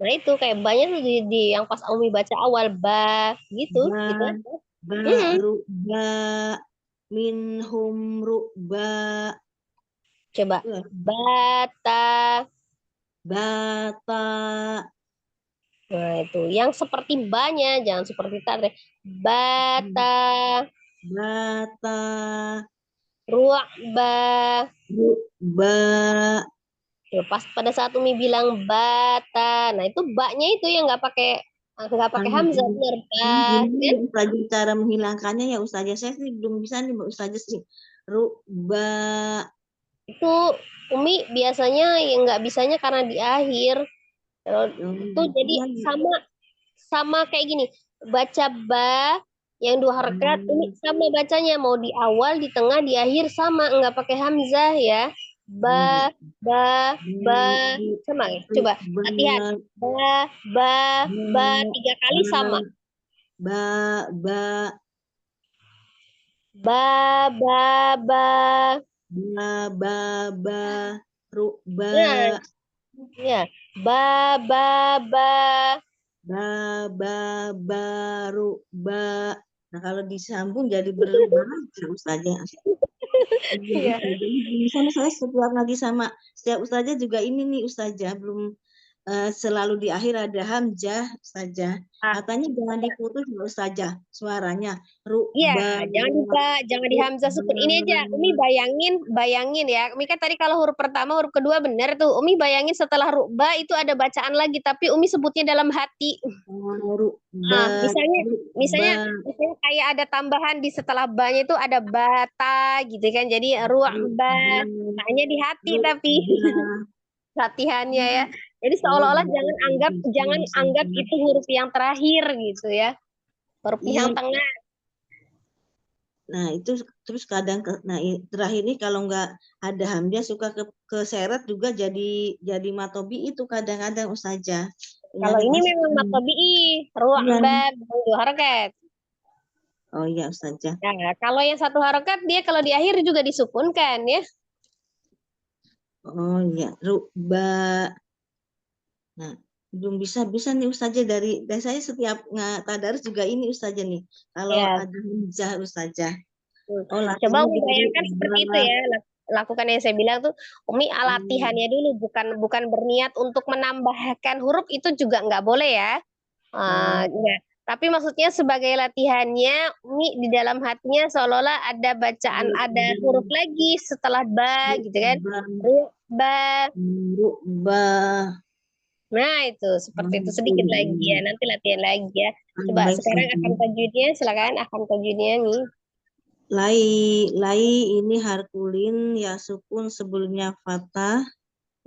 Nah itu kayak banyak tuh di yang pas Umi baca awal ba gitu. Ru'ba. Minhum ru'ba. Coba bata. Bata. Nah itu yang seperti banyak, jangan seperti tadi. Bata. Bata. Ru'ba. Ru'ba. Pas pada saat Umi bilang bata, nah itu baknya itu yang nggak pakai hamzah, benar ba. Ustazah cara menghilangkannya ya Ustazah, saya sih belum bisa nih Mbak Ustazah sih. Ru'ba. Itu Umi biasanya yang nggak bisanya karena di akhir. Tuh jadi sama kayak gini. Baca ba yang 2 harokat ini sama bacanya, mau di awal, di tengah, di akhir sama, nggak pakai hamzah ya. Ba ba sama ya. Coba latihan. Ba 3 kali sama. Ba Ba ruba Nah, ya. Ba ruba. Nah, kalau disambung jadi berubah Ustazah. Iya. Jadi misalnya saya setiap ngaji sama setiap Ustazah juga ini nih Ustazah belum selalu di akhir ada hamzah saja. Katanya jangan diputus ya Ustazah suaranya. Iya, jangan di hamzah sukun. Ini aja, Umi bayangin ya. Umi kan tadi kalau huruf pertama, huruf kedua benar tuh. Umi bayangin setelah ruba itu ada bacaan lagi, tapi Umi sebutnya dalam hati. Misalnya kayak ada tambahan di setelah ba-nya itu ada bata gitu kan. Jadi ruba, hanya di hati tapi latihannya ya. Jadi seolah-olah jangan anggap itu huruf yang terakhir gitu ya. Huruf yang tengah. Nah, itu terus kadang terakhir ini kalau nggak ada hamzah suka keseret juga jadi matobi itu kadang-kadang Ustazah. Kalau ini memang matobi, ru'ba 2 harokat. Oh iya Ustazah. Nah, kalau yang 1 harokat dia kalau di akhir juga disukunkan ya. Oh iya, ruba. Nah, belum bisa nih Ustazah dari saya setiap tadarus juga ini Ustazah nih. Kalau Ya. ada hamzah Ustazah. Coba Umi bayangkan seperti itu ya. Lakukan yang saya bilang tuh, Umi latihannya dulu, bukan berniat untuk menambahkan huruf itu juga nggak boleh ya. Enggak. Tapi maksudnya sebagai latihannya, Umi di dalam hatinya seolah-olah ada bacaan, ada huruf lagi setelah ba gitu kan. Ruba. Nah itu seperti itu sedikit lagi ya. Nanti latihan lagi ya. Coba sekarang akan tajwidnya, silakan akan tajwidnya nih. Lai ini harkulin ya sukun sebelumnya fathah.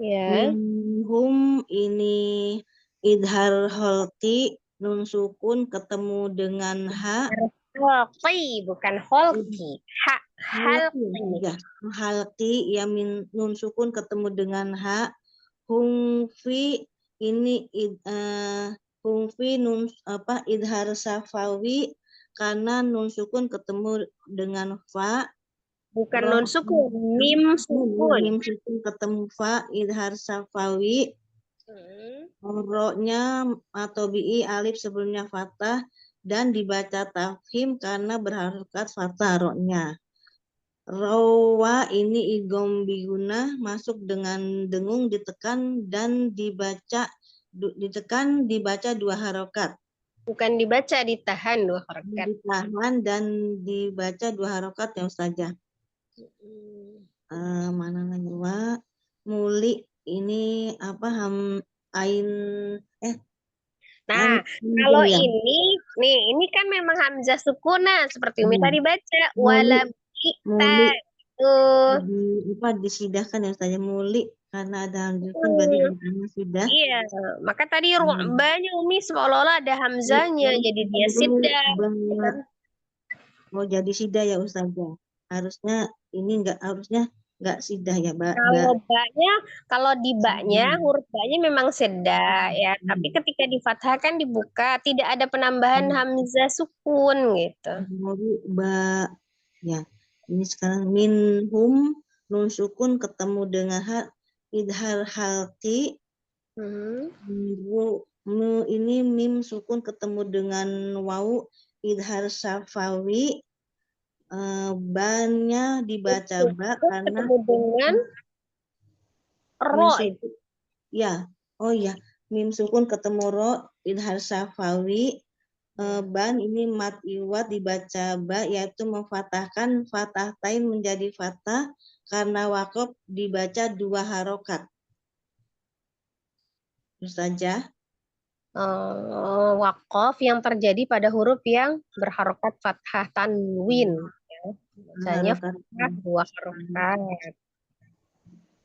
Ya. Minhum ini idhar holti nun sukun ketemu dengan ha. Holqi bukan holqi. Halqi. Ya, halqi ya nun sukun ketemu dengan ha. Hungfi ini hungfi nun idhar safawi karena nun sukun ketemu dengan fa. Bukan nun sukun, mim sukun. Mim sukun ketemu fa idhar safawi. Ro-nya atau bi alif sebelumnya fathah dan dibaca tafhim karena berharokat fathah ro-nya. Rawa ini idgham biguna masuk dengan dengung ditekan dan dibaca 2 harokat. Bukan dibaca, ditahan 2 harokat. Ditahan dan dibaca 2 harokat ya Ustazah. Mana lagi wa muli ini ain Nah, kalau ini kan memang hamzah sukuna seperti Umi tadi baca wala kita disidahkan ya Ustazah muli karena ada hamzah kan berarti sudah. Iya, maka tadi ru'banya Umi seolah-olah ada hamzahnya jadi dia sidah. Oh jadi sidah ya Ustazah. Harusnya nggak sidah ya Mbak. Kalau di ba-nya huruf ba-nya memang sidah ya, tapi ketika di fathah kan dibuka, tidak ada penambahan hamzah sukun gitu. Ba ya. Ini sekarang minhum nun sukun ketemu dengan idhar halqi. Ini mim sukun ketemu dengan waw idhar safawi. Bannya dibaca ba karena ketemu dengan ro. Ya, oh ya, mim sukun ketemu ro idhar safawi. Ban ini mat iwat dibaca ba yaitu memfatahkan fathah tain menjadi fathah karena wakof dibaca 2 harokat. Ustazah. Wakof yang terjadi pada huruf yang berharokat fathah tanwin. Ya. Misalnya fathah 2 harokat.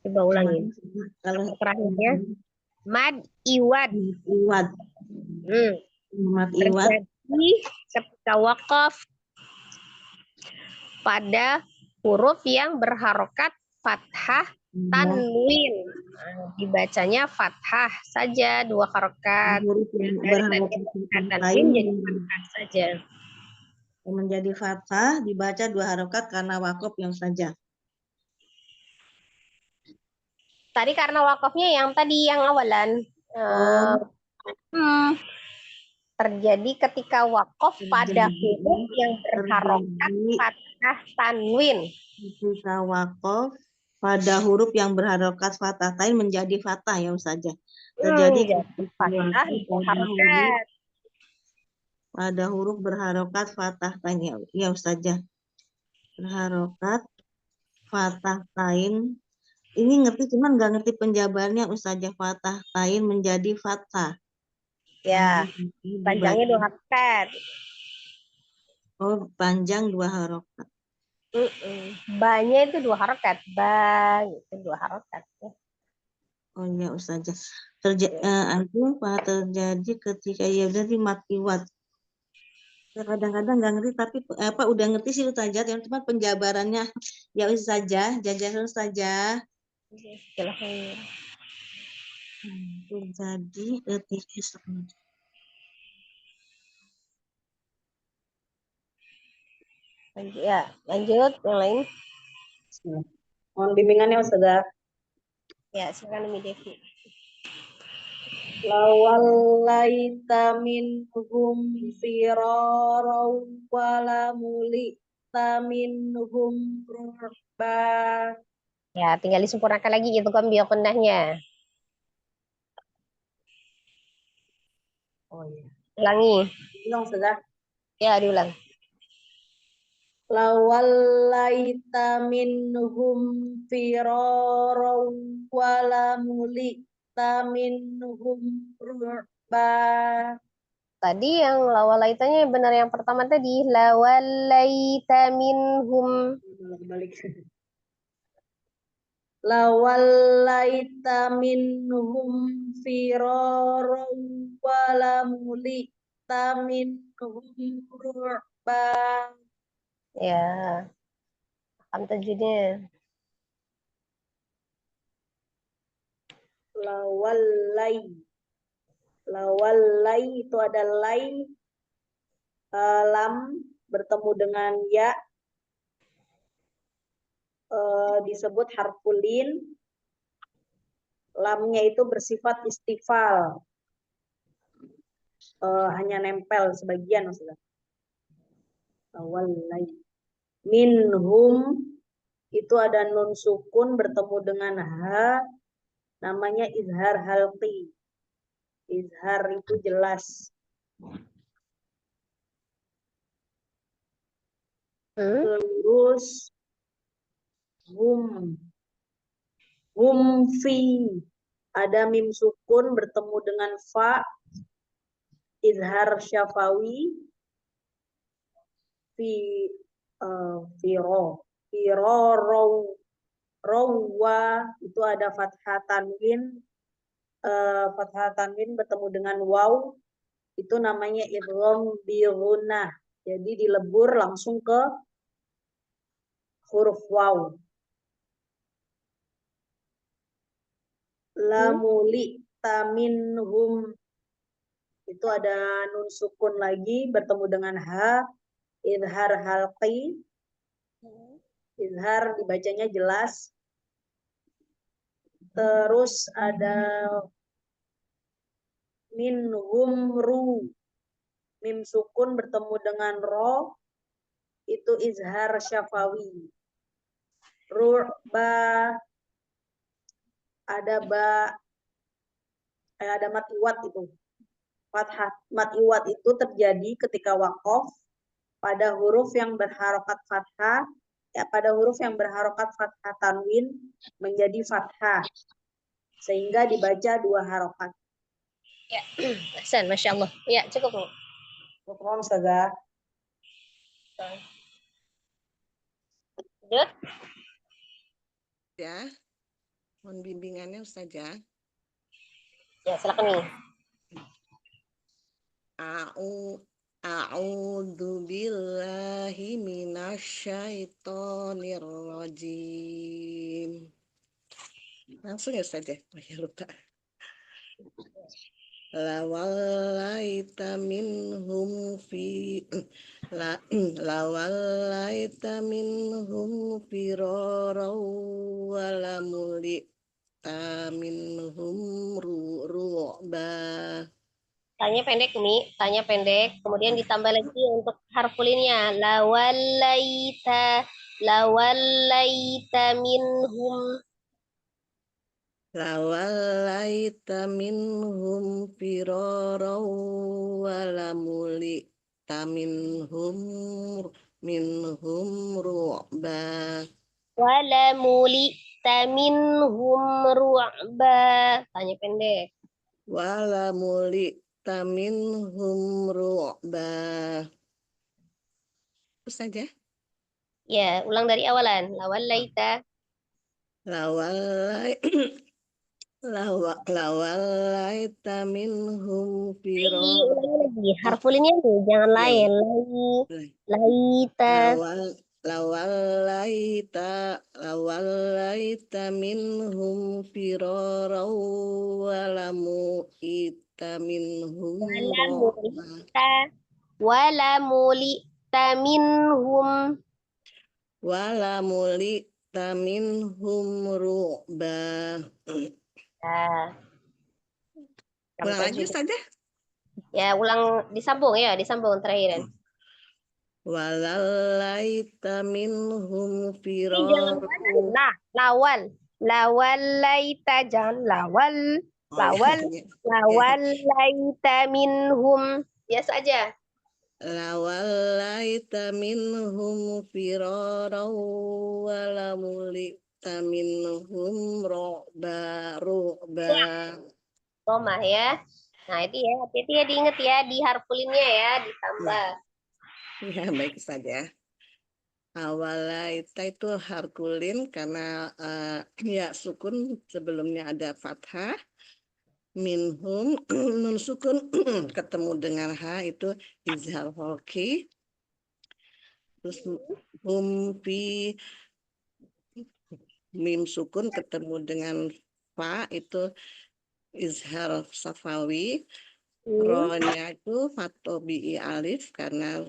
Coba ulangi. Kalau terakhirnya. Mad iwad. Iwad. Mad iwad. Terjadi ketika wakaf pada huruf yang berharokat fathah tanwin. Nah, dibacanya fathah saja 2 harokat. Huruf yang berharokat fathah Tanwin jadi fathah saja. menjadi fathah dibaca 2 harokat karena wakaf yang saja. Tadi karena wakafnya yang tadi yang awalan. Terjadi ketika wakaf pada huruf yang berharokat fathah tanwin. Ketika wakaf pada huruf yang berharokat fathah tanwin menjadi fathah ya saja. Terjadi fathah harokat. Pada huruf berharokat fathah tanwin ya saja. Berharokat fathah tain. Ini ngerti cuman nggak ngerti penjabarannya Ustazah. Fathah tain menjadi fathah. Ya, panjangnya 2 harokat. Oh, panjang 2 harokat. Ba-nya itu 2 harokat. Ba itu 2 harokat. Oh ya Ustazah. Terjadi ketika ya berarti matiwat. Kadang-kadang nggak ngerti tapi udah ngerti sih Ustazah. Yang cuma penjabarannya ya Ustazah. Jajaran Ustazah. Silahkan. Terjadi ketika Ya, lanjut yang lain. Mohon bimbingannya Ustazah. Ya, silakan Umi Devi. Lawallaita minhum firarau wala mulita minhum ru'ba. Ya, tinggal disempurnakan lagi itu kan biaqonnahnya. Oh iya. Ulangi. Ulang Ustazah. Ya, diulang. Lawallaita minhum firarau wala mulita minhum ru'ba. Tadi yang lawalaitanya benar yang pertama tadi lawalaita minhum. Balik. Lawallaita minhum firarau wala mulita minhum ru'ba. Ya. Paham tajwidnya. Lawallai itu ada lai lam bertemu dengan ya disebut harfulin. Lamnya itu bersifat istifal. Hanya nempel sebagian maksudnya. Lawallai. Minhum itu ada nun sukun bertemu dengan ha, namanya izhar halqi. Izhar itu jelas. Terus hum fi ada mim sukun bertemu dengan fa, izhar syafawi. Rawa itu ada fathah tanwin bertemu dengan waw, itu namanya idgham bi ghunnah. Jadi dilebur langsung ke huruf waw. Lamuli taminhum itu ada nun sukun lagi bertemu dengan ha, izhar halqi. Izhar dibacanya jelas. Terus ada minhum ru, mim sukun bertemu dengan ro, itu izhar syafawi. Ru'ba ada ada mat iwat itu. Fathah mat iwat itu terjadi ketika wakaf pada huruf yang berharokat fathah, pada huruf yang berharokat fathah tanwin menjadi fathah sehingga dibaca 2 harokat. Ya, Hasan, Masya Allah. Ya, cukup. Mohon Ustazah. Lanjut. Ya, mohon bimbingannya Ustazah. Ya, silakan Mi. A'udzu billahi minasyaitonir rajim. Langsung ya Ustaz ya? Oh, ya lupa. Lawallaita minhum firara walamulita minhum ru'ba. Tanya pendek, Mi. Tanya pendek. Kemudian ditambah lagi untuk harfulinnya. Lawallaita minhum. Lawallaita minhum firara walamulita minhum ru'ba. Walamulita minhum ru'ba. Tanya pendek. Walamulita minhum ru'ba. Itu saja. Ya, ulang dari awalan. Lawallaita. Lawallaita minhum firara. Ulangi lagi. Harfulinnya nih, jangan Iya, lain. iya. Laita. Lawallaita minhum firara walamu'ita minhum ru'ba. Walamulita minhum. Walamulita minhum ru'ba. Nah, Ulang lagi saja. ya, ulang disambung ya, disambung terakhiran. Walallaita minhum Jangan firara. lawal laita, jangan lawal laita minhum. Biasa aja. Lawallaita minhum firara walamulita minhum ru'ba. Tomah ya. Nah, itu ya, hati-hati ya, diingat ya, di harfulinnya ya, ditambah. Ya, baik saja. Awalaita itu harkulin karena ya sukun sebelumnya ada fathah. Minhum nun sukun ketemu dengan ha itu izhar hoki. Terus fi mim sukun ketemu dengan fa itu izhar safawi. Ro-nya itu fatobi'i alif karena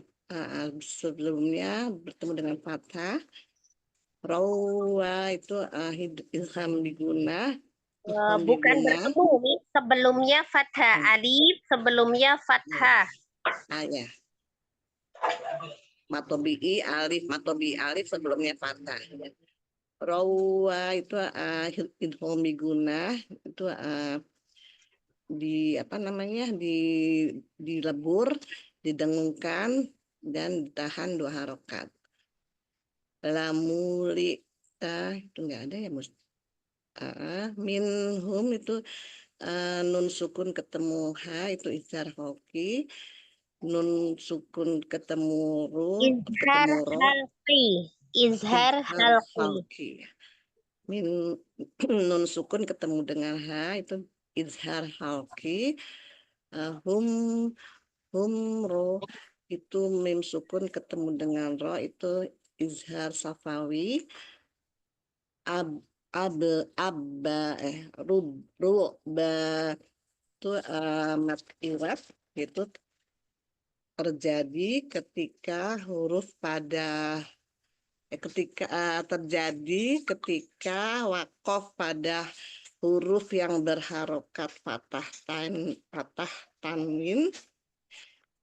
sebelumnya bertemu dengan fathah. Rawa itu ilham diguna. Bukan bertemu, nih. Sebelumnya fathah alif, sebelumnya fathah. Ya. Matobi'i alif sebelumnya fathah. Rawa itu ilham diguna itu dilebur, didengungkan dan ditahan 2 harokat. Lamulita itu enggak ada ya Mus. Minhum itu nun sukun ketemu ha itu izhar hoki. Nun sukun ketemu ru Izhar halqi. Izhar halqi. Nun sukun ketemu dengan ha itu izhar halqi. Hum ro itu mim sukun ketemu dengan ro itu izhar safawi. Ruba itu mat iwat itu terjadi ketika huruf pada ketika wakof pada huruf yang berharokat fathah tanwin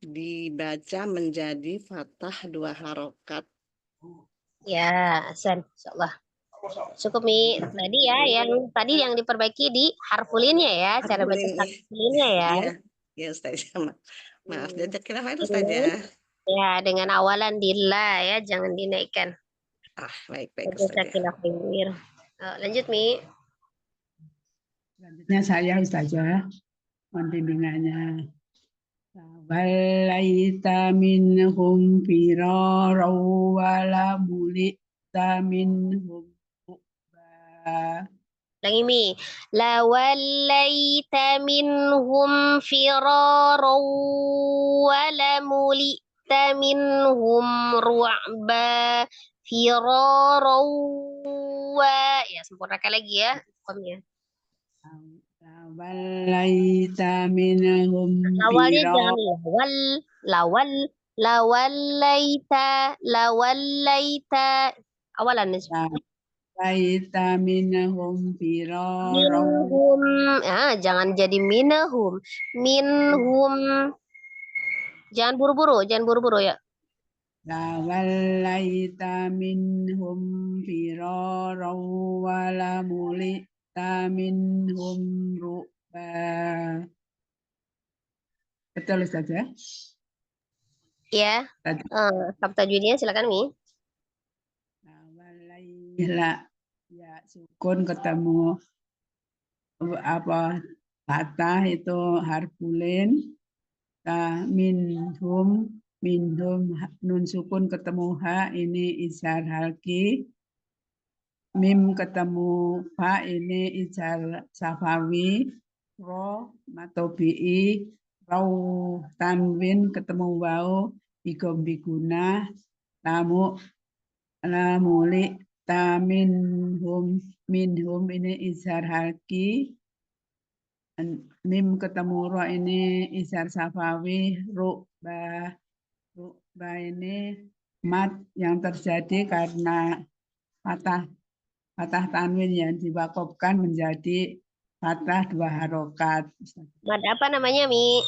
dibaca menjadi fathah 2 harokat. Ya, Hasan, insyaallah. Cukup Mi. Tadi ya, yang diperbaiki di harfulinnya ya, cara baca harfulinnya ya. Iya, Ustaz. Maaf, jazakallahu khairan Ustaz ya. Ya, dengan awalan dila ya, jangan dinaikkan. Baik Ustaz ya. Lanjut Mi. Selanjutnya saya Ustazah, mohon bimbingannya. Walaita minhum firara wala mulita minhum ru'ba. Lagi Mi. Lawallaita minhum firaran walamulita minhum ru'ba firaran wa. Ya, sempurnakan lagi ya. Hukumnya. Lawallaita minhum Awalnya firaran. jangan lawallaita. Awalan nisbah. Lawallaita minhum firaran. Minhum, jangan jadi minhum. Jangan buru-buru ya. Lawallaita minhum firaran walamulita minhum ru'ba. Betul saja. Ya. Tadi. Tajwidnya silakan Mi. Lawallaita ya sukun ketemu apa fathah itu harfulin. Minhum nun sukun ketemu ha ini izhar halki, mim ketemu fa ini izhar safawi, ro matobi'i, rau tanwin ketemu wau igom biguna, lamuli minhum ini izhar halki, mim ketemu ro ini izhar safawi, ru'ba ini mat yang terjadi karena patah tanwin yang diwakofkan menjadi patah 2 harokat. Mad apa namanya Mi?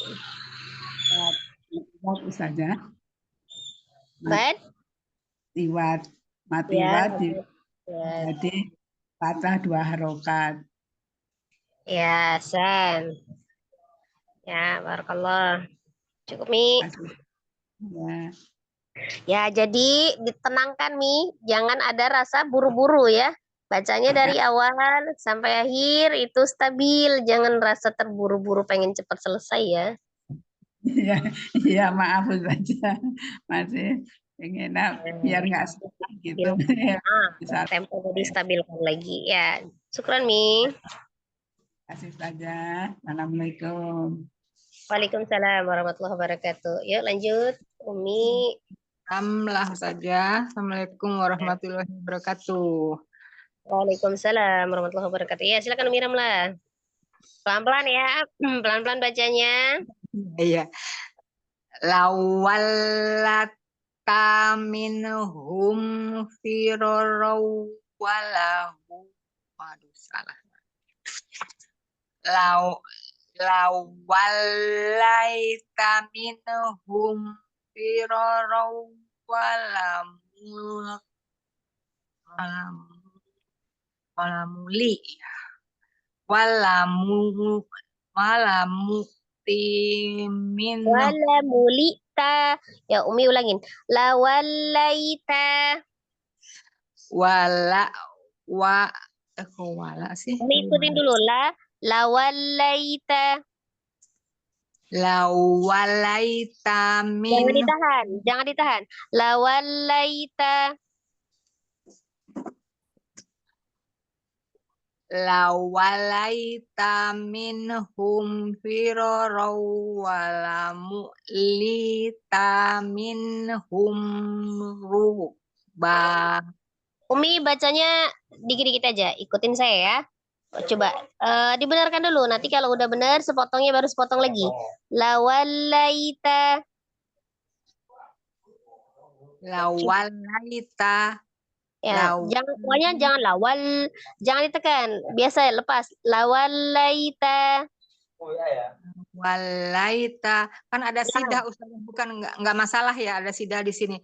Saja. Mad? Matiwat Ya. jadi patah 2 harokat. Ya, San. Ya, barakallah. Cukup Mi. Ya. Ya, jadi ditenangkan Mi, jangan ada rasa buru-buru ya. Bacanya dari awal sampai akhir itu stabil, jangan rasa terburu-buru pengen cepat selesai ya. Iya, maaf saja. Masih pengen biar nggak susah gitu. Tempo distabilkan lagi ya. Syukran Mi. Kasih saja. Assalamualaikum. Waalaikumsalam warahmatullahi wabarakatuh. Yuk lanjut, Umi. Alhamdulillah saja. Assalamualaikum warahmatullahi wabarakatuh. Waalaikumsalam warahmatullahi wabarakatuh. Ya, silakan Umi Ramlah. Pelan-pelan ya, pelan-pelan bacanya. Iya. Lawallata minhum firarau walahu. Waduh, salah. Lawallaita minhum firarau walamuli. Walamuti Walamulita. Ya, Umi ulangin. Lawallaita. wala sih. Umi ikutin dulu. Lawallaita. Lawallaita Jangan ditahan, jangan ditahan. Lawallaita. Lawallaita minhum firarau walamulita minhum ruba. Umi bacanya dikit-dikit aja, ikutin saya ya. Coba dibenarkan dulu, nanti kalau udah benar sepotongnya baru sepotong lagi. Lawallaita. Lawallaita. Ya, pokoknya jangan lawal, jangan ditekan. Biasa lepas. Lawallaita. Walaita kan ada sidah Ustaz, bukan enggak masalah ya, ada sidah di sini.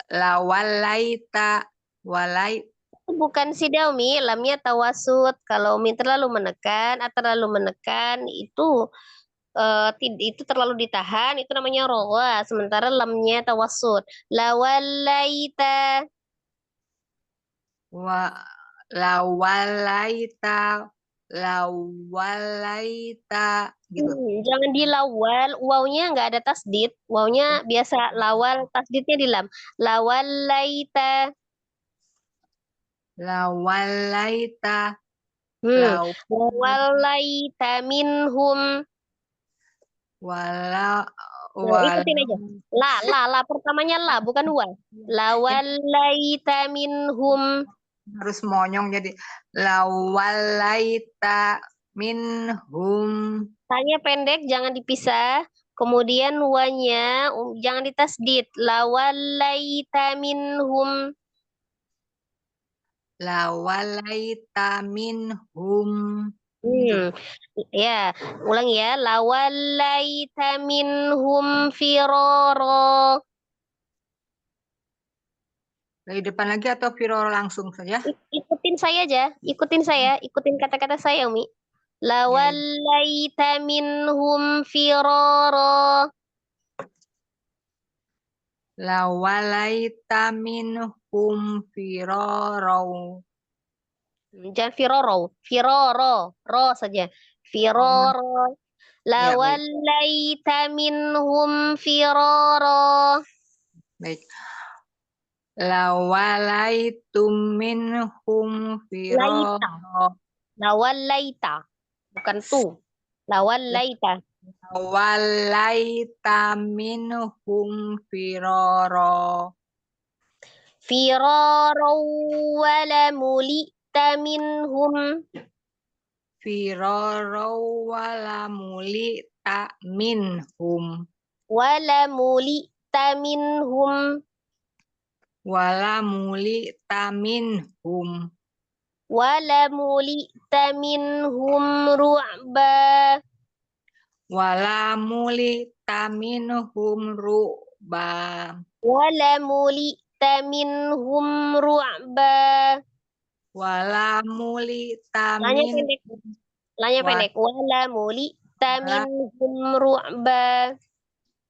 Lawalaita Bukan sidah Umi, lamnya tawasud. Kalau Umi terlalu menekan atau terlalu menekan itu terlalu ditahan, itu namanya rawa. Sementara lamnya tawasud. Lawallaita. lawalaita gitu. Jangan dilawal, wawnya nggak ada tasdid, wawnya biasa lawal, tasdidnya di lam. Lawallaita. Lau Lawallaita minhum. wala Ikutin aja. La. Pertamanya la, bukan wa. Lawallaita minhum. harus monyong jadi lawalaita minhum Tanya pendek, jangan dipisah. Kemudian wanya jangan ditasdid. Lawallaita minhum. lawalaita minhum Ya, ulang ya. Lawallaita minhum firara. dari depan lagi atau firor langsung saja Ikutin saya aja. Ikutin saya. Ikutin kata-kata saya, Umi. Lawallaita minhum firara. lawalaita minhum firarau Jangan firoro. Firoro. Ro saja. Firoro. Lawallaita minhum firara. baik lawalaitum minhum firarau Lawallaita. Bukan tu. Lawallaita. lawalaita minhum firarau Firara wala mulita minhum. firarau wala mulita minhum Wala mulita minhum. wala mulita minhum Wala mulita minhum ru'ba. wala mulita minhum ru'ba Wala mulita minhum ru'ba. wala mulita Lanya min pendek. Lanya Wa- pendek. Wala mulita Wala- minhum ru'ba.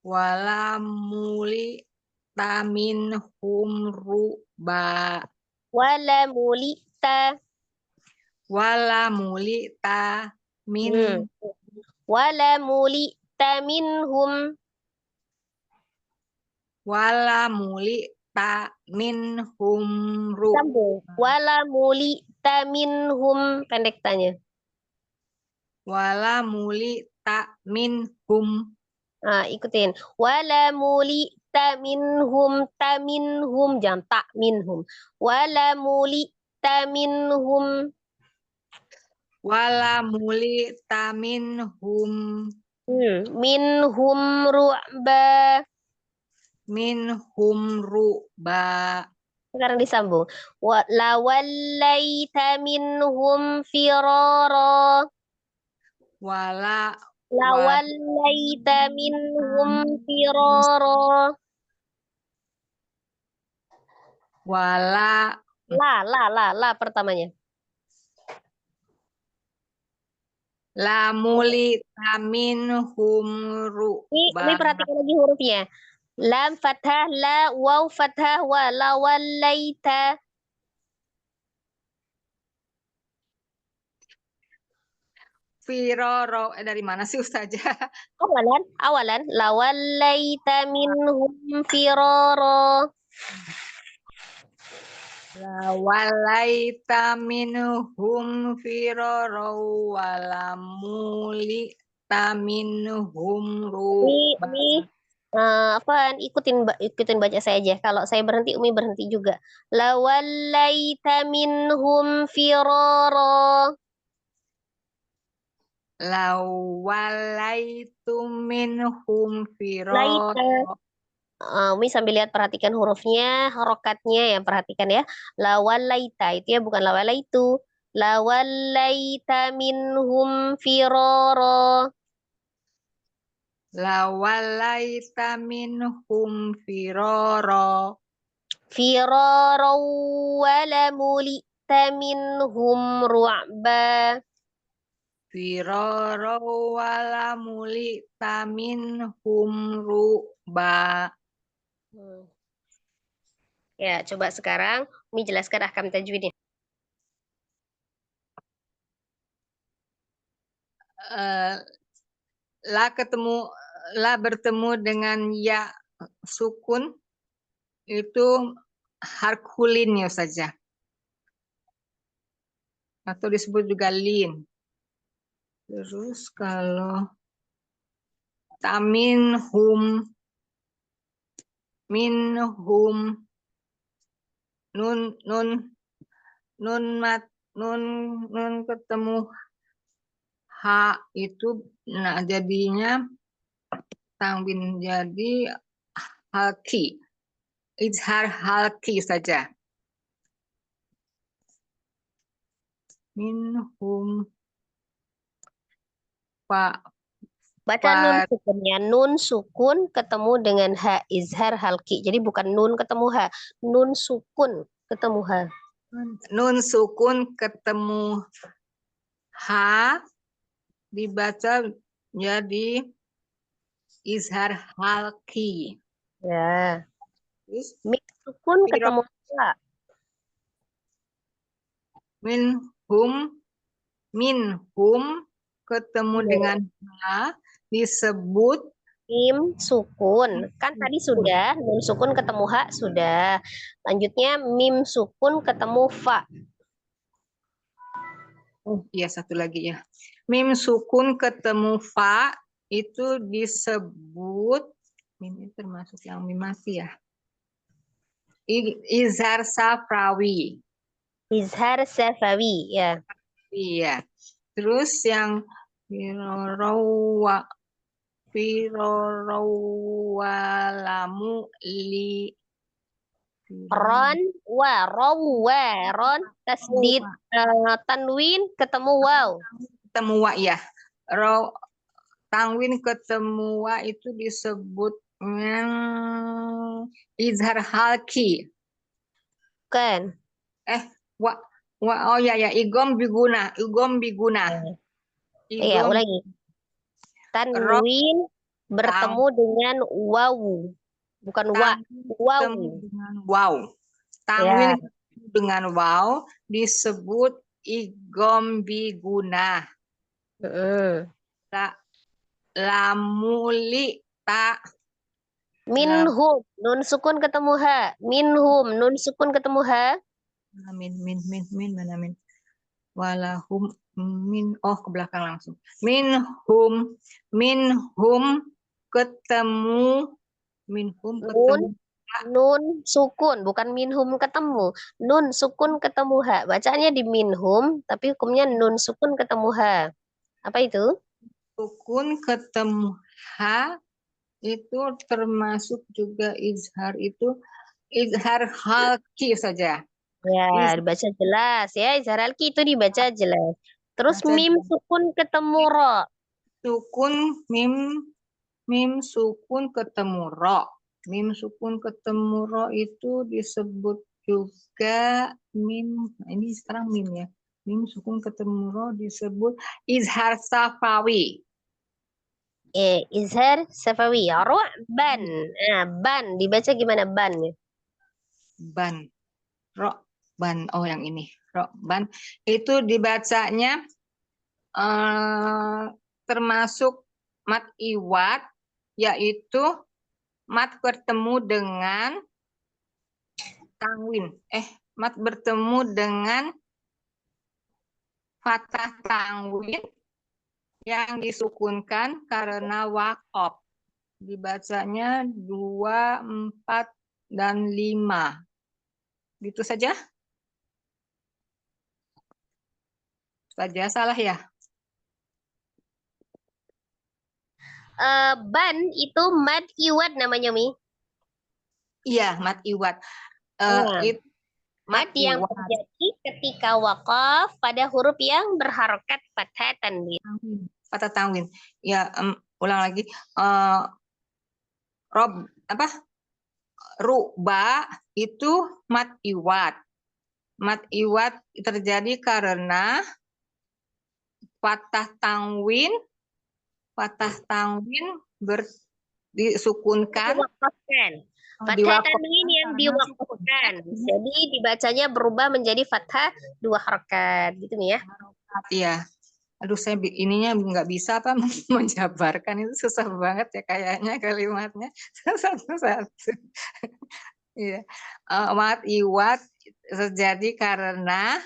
wala mulita minhum ru'ba Wala mulita. wala mulita min Wala mulita minhum. wala mulita minhum ru'ba Sambung. Wala mulita minhum. Pendek tanya. wala mulita minhum Ikutin. Wala mulita minhum ta minhum. Jangan tak minhum. Wala mulita minhum. wala mulita minhum Minhum ru'ba. minhum ru'ba Sekarang disambung. Lawallaita minhum firara. wala Lawallaita minhum firara. wala La pertamanya. la mulita minhum Ini ru'ba perhatikan lagi hurufnya. Lam fathah, la, waw fathah, wa, lawallaita. firoro dari mana sih Ustazah? Awalan, lawallaita minhum firara. Walaita minhum firoro wala mulita minhum ru'ba Ini apaan? Ikutin baca saya aja. Kalau saya berhenti, Umi berhenti juga. Lawallaita minhum firara. lawalaitum minhum firoro Umi sambil lihat perhatikan hurufnya, harokatnya yang perhatikan ya. Lawallaita itu ya bukan lawalaitu. Lawallaita minhum firara. lawalaita minhum firoro Firara wala mulita minhum ru'ba. firoro wala mulita minhum ru'ba Ya, coba sekarang Umi jelaskan ahkam tajwidnya. la bertemu dengan ya sukun itu harkulin ya saja. atau disebut juga lin. Terus kalau taminhum, minhum, nun ketemu h itu, nah jadinya tanwin jadi halki, izhar halki saja. Minhum pak Baca nun sukunnya. Nun sukun ketemu dengan ha, izhar halki. Jadi bukan nun ketemu ha, nun sukun ketemu ha. nun sukun ketemu h dibaca jadi izhar halki. Ya. Terus Mim sukun ketemu ha. minhum ketemu Ya. dengan h disebut Mim sukun. Kan tadi sudah, nun sukun ketemu ha sudah. Lanjutnya mim sukun ketemu fa. oh iya satu lagi ya. Mim sukun ketemu fa itu disebut, mim ini termasuk yang mim mati ya. Izhar safrawi. Izhar safawi ya. Iya. Terus yang firorowalamu li Ron ron tasdid tanwin ketemu waw. ketemu wa ya. Tanwin ketemu wa itu disebutnya izhar halki. Kan? Wa oh ya igom biguna. Iya, ulangi. Tanwin bertemu dengan wawu. Bukan wa, wawu. dengan waw. Tanwin dengan waw disebut igom biguna. Lamuli ta. Minhum, nun sukun ketemu ha. Minhum, nun sukun ketemu ha. Min mana min? Walahum min, oh ke belakang langsung. Minhum ketemu Nun sukun, bukan minhum ketemu. Nun sukun ketemu ha. Bacanya di minhum, tapi hukumnya nun sukun ketemu ha. Apa itu? sukun ketemu ha itu termasuk juga izhar, itu izhar halki saja. Ya, dibaca jelas ya. Izhar halki itu dibaca jelas. Terus Baca mim jelas. sukun ketemu ro. Sukun mim sukun ketemu ro. Mim sukun ketemu ro itu disebut juga mim. Nah, ini sekarang mim ya. Mim sukun ketemu ro disebut izhar safawi. Izhar safawi. Ro ban. Nah, ban dibaca gimana ban? Ban. Ro ban. Oh yang ini. Ro ban. Itu dibacanya termasuk mat iwat, yaitu mat bertemu dengan tanwin. Mat bertemu dengan fathah tanwin yang disukunkan karena waqaf. Dibacanya 2, 4, dan 5. Gitu saja? Saja salah ya? Ban itu mad iwat namanya, Mi. Iya, mat iwat. Itu Mad yang terjadi ketika wakaf pada huruf yang berharokat fathah tanwin. Fathah tanwin. Ya, ulang lagi. Ruba itu mat iwat. Mat iwat terjadi karena fathah tanwin disukunkan. Fathah tanwin yang diwakafkan. Jadi dibacanya berubah menjadi fathah 2 harokat. Gitu nih ya. Iya. Aduh, saya ininya nggak bisa apa menjabarkan, itu susah banget ya kayaknya kalimatnya satu-satu. Iya. Mat iwat terjadi karena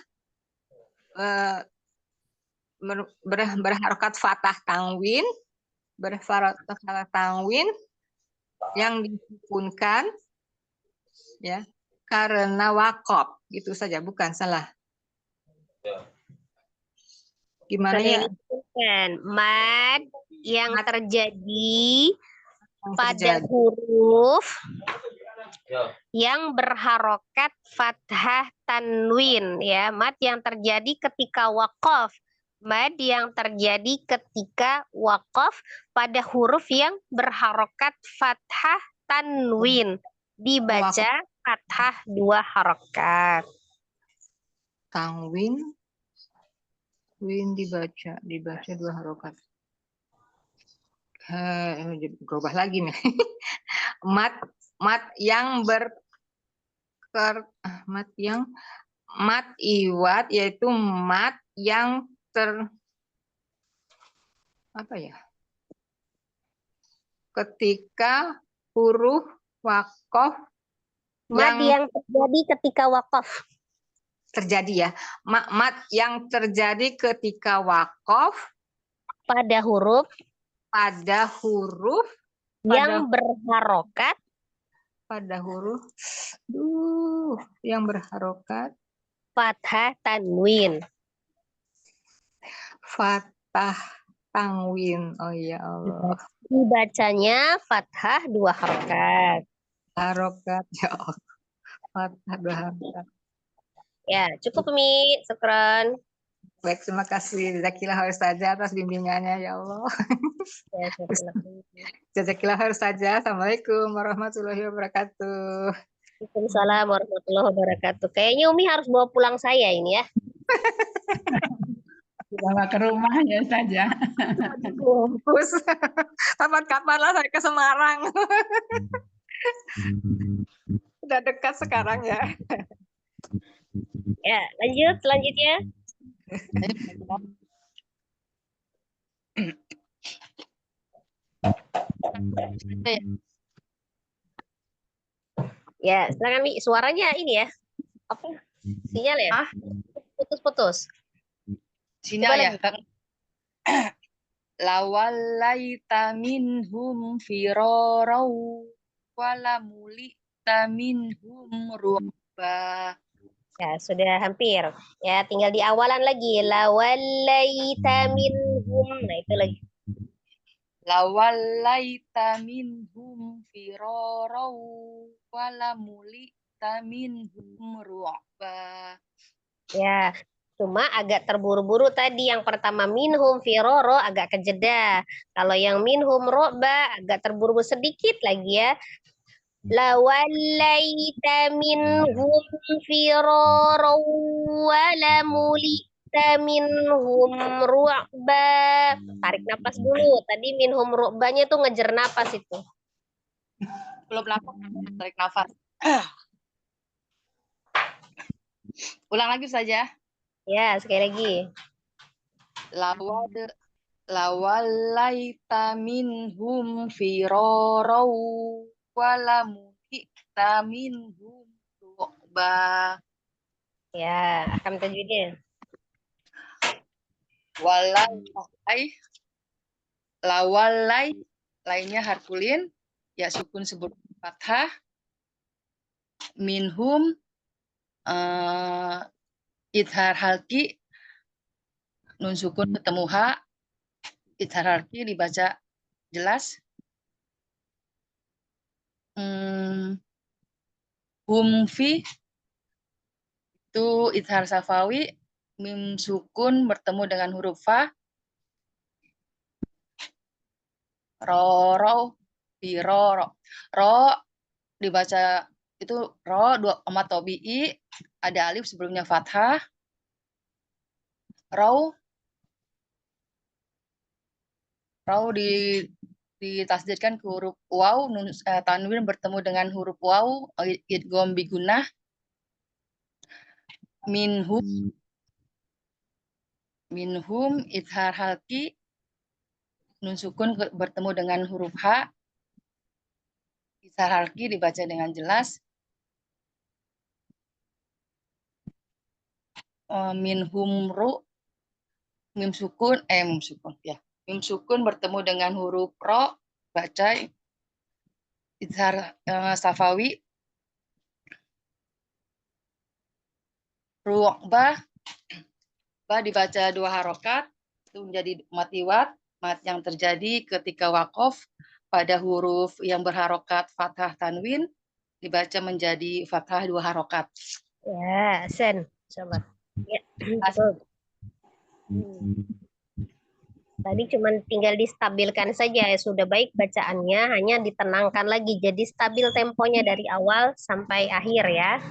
berharokat fathah tanwin, yang disukunkan ya karena wakaf, gitu saja, bukan salah. Gimana Bukan yang ya? disebutkan. Mad yang Mad terjadi yang pada terjadi. huruf yang berharokat fathah tanwin, ya. Mad yang terjadi ketika wakaf. Mad yang terjadi ketika wakaf pada huruf yang berharokat fathah tanwin, dibaca fathah 2 harokat. Tanwin, win dibaca 2 harokat. Berubah lagi nih. mat yang mat iwat, yaitu mat yang ketika huruf wakaf Mad yang terjadi ketika wakaf. terjadi ya. Mat yang terjadi ketika wakaf Pada huruf yang berharokat yang berharokat fathah tanwin. fathah tanwin. Oh ya Allah. Dibacanya fathah 2 harokat. Harokat ya Allah. Fathah 2 harokat. Ya, cukup Mi. Syukran. Baik, terima kasih. Jazakillah khair saja atas bimbingannya ya Allah. Ya, syukran. Jazakillah khair saja. Assalamualaikum warahmatullahi wabarakatuh. Waalaikumsalam warahmatullahi wabarakatuh. Kayaknya Umi harus bawa pulang saya ini ya. Bawa ke rumah ya saja. Bungkus. Kapan-kapan lah saya ke Semarang. Udah dekat sekarang ya. Ya, lanjut selanjutnya. Ya, silakan Mi. Suaranya ini ya. Apa? Sinyal ya? Putus-putus. Sinyal ya, lagi. Kang. Lawallaita minhum firarau walamulita minhum ru'ba. Ya, sudah hampir. Ya, tinggal di awalan lagi. Lawallaita minhum. Nah, itu lagi. Lawallaita minhum firarau walamulita minhum ru'ba. Ya, cuma agak terburu-buru tadi. Yang pertama minhum firoro agak kejeda. Kalau yang minhum ro'ba agak terburu-buru sedikit lagi ya. Lawallaita minhum firoro walamulita minhum ru'ba. Tarik napas dulu. Tadi minhum ru'banya tuh ngejer napas itu. Belum nafas, tarik nafas. Ulang lagi saja. Ya, sekali lagi. Lawallaita minhum firarau walamulita minhum ru'ba. Ya, akan tajwidnya. Lawallai lainnya harkulin, ya sukun sebelum fathah. Minhum idhar halki, nun sukun ketemu ha, idhar halki dibaca jelas. Humfi itu idhar safawi, mim sukun bertemu dengan huruf fa. Ro biro ro dibaca itu ro 2 koma tobi'i, ada alif sebelumnya fathah. Ro ditasdidkan ke huruf waw, tanwin bertemu dengan huruf waw, idgham bigunah. Minhum idhar halki, nun sukun bertemu dengan huruf ha, idhar halki dibaca dengan jelas. minhum mim sukun ya. Mim sukun bertemu dengan huruf ro, baca izhar safawi, ru'bah, ba dibaca 2 harokat, itu menjadi matiwat, mat yang terjadi ketika wakof pada huruf yang berharokat fathah tanwin, dibaca menjadi fathah 2 harokat. Ya, Sen. Coba. Ya, betul. Tadi cuma tinggal distabilkan saja ya, sudah baik bacaannya, hanya ditenangkan lagi. Jadi stabil temponya dari awal sampai akhir ya.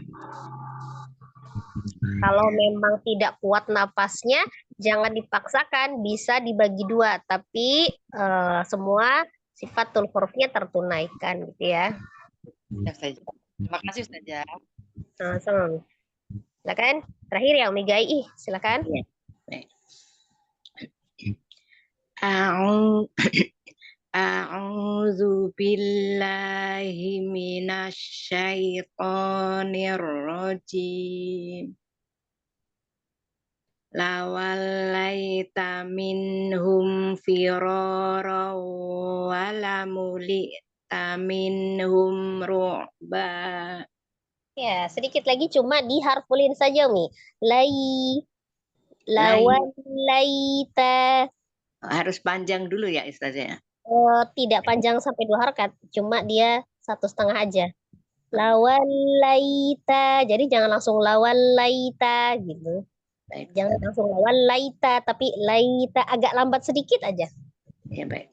Kalau memang tidak kuat napasnya, jangan dipaksakan, bisa dibagi 2, tapi semua sifatul hurufnya tertunaikan gitu ya. Ya saja. Terima kasih saja. Sama-sama. Silakan. Terakhir ya Umi Gai, silakan. A'udzu billahi minasyaitonir rajim. Lawallaita minhum firara wa lamulita minhum ru'ba. Ya, sedikit lagi cuma diharfulin saja Umi. Lawallaita. Harus panjang dulu ya Ustazah. Tidak panjang sampai 2 harakat, cuma dia 1,5 aja. Lawallaita, jadi jangan langsung lawallaita gitu. Baik. Jangan langsung lawallaita, tapi laita agak lambat sedikit aja. Ya baik.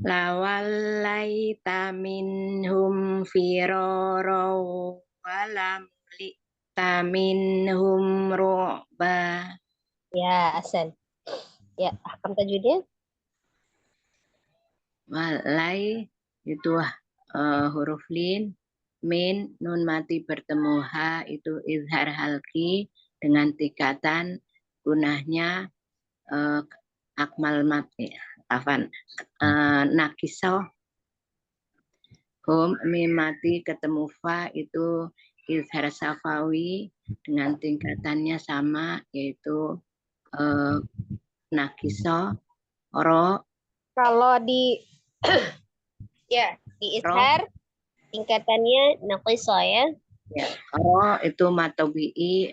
Lawallaita minhum firara wa lamulita minhum ru'ba. Ya, Hasan. Ya, ahkam tajwidnya. Walai itu huruf lin, min, nun mati bertemu ha itu izhar halki dengan tingkatan gunahnya akmal mati nakisoh. Hum mim mati ketemu fa itu izhar safawi dengan tingkatannya sama yaitu nakisoh. Ro Kalau di ya di izhar tingkatannya naqisah ya. Ya, ro itu matobi'i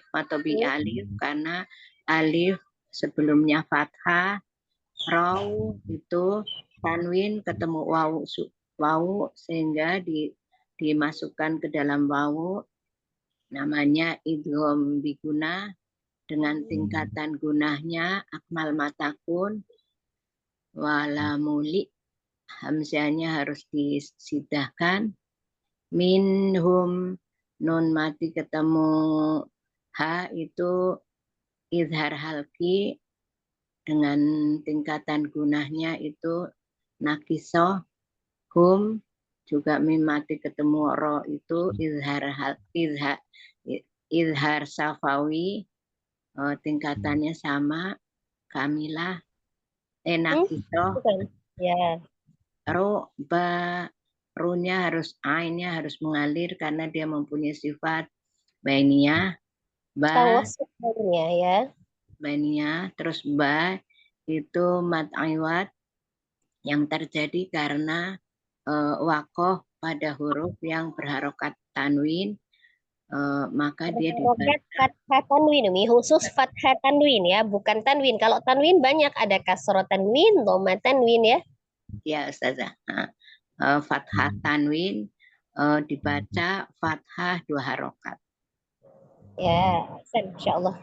alif karena alif sebelumnya fathah. Ro itu tanwin ketemu wawu sehingga dimasukkan ke dalam wawu, namanya idgham biguna dengan tingkatan gunahnya akmal matakun. Wala muli, hamzahnya harus disidahkan. Minhum, nun mati ketemu ha itu izhar halki dengan tingkatan gunahnya itu nakisoh. Hum juga mim mati ketemu ro itu izhar safawi, tingkatannya sama. Kamilah nakisoh. Ya. Ro ba, runya ainnya harus mengalir karena dia mempunyai sifat bainiyah. Ba ya. Bainiyah, terus ba itu mad iwad yang terjadi karena wakoh pada huruf yang berharokat tanwin, maka dia dibaca fathah tanwin, khusus fathah tanwin ya, bukan tanwin. Kalau tanwin banyak, ada kasroh tanwin, dhamma tanwin ya. Ya Ustazah. Fathah tanwin dibaca fathah 2 harokat. Ya, insyaallah.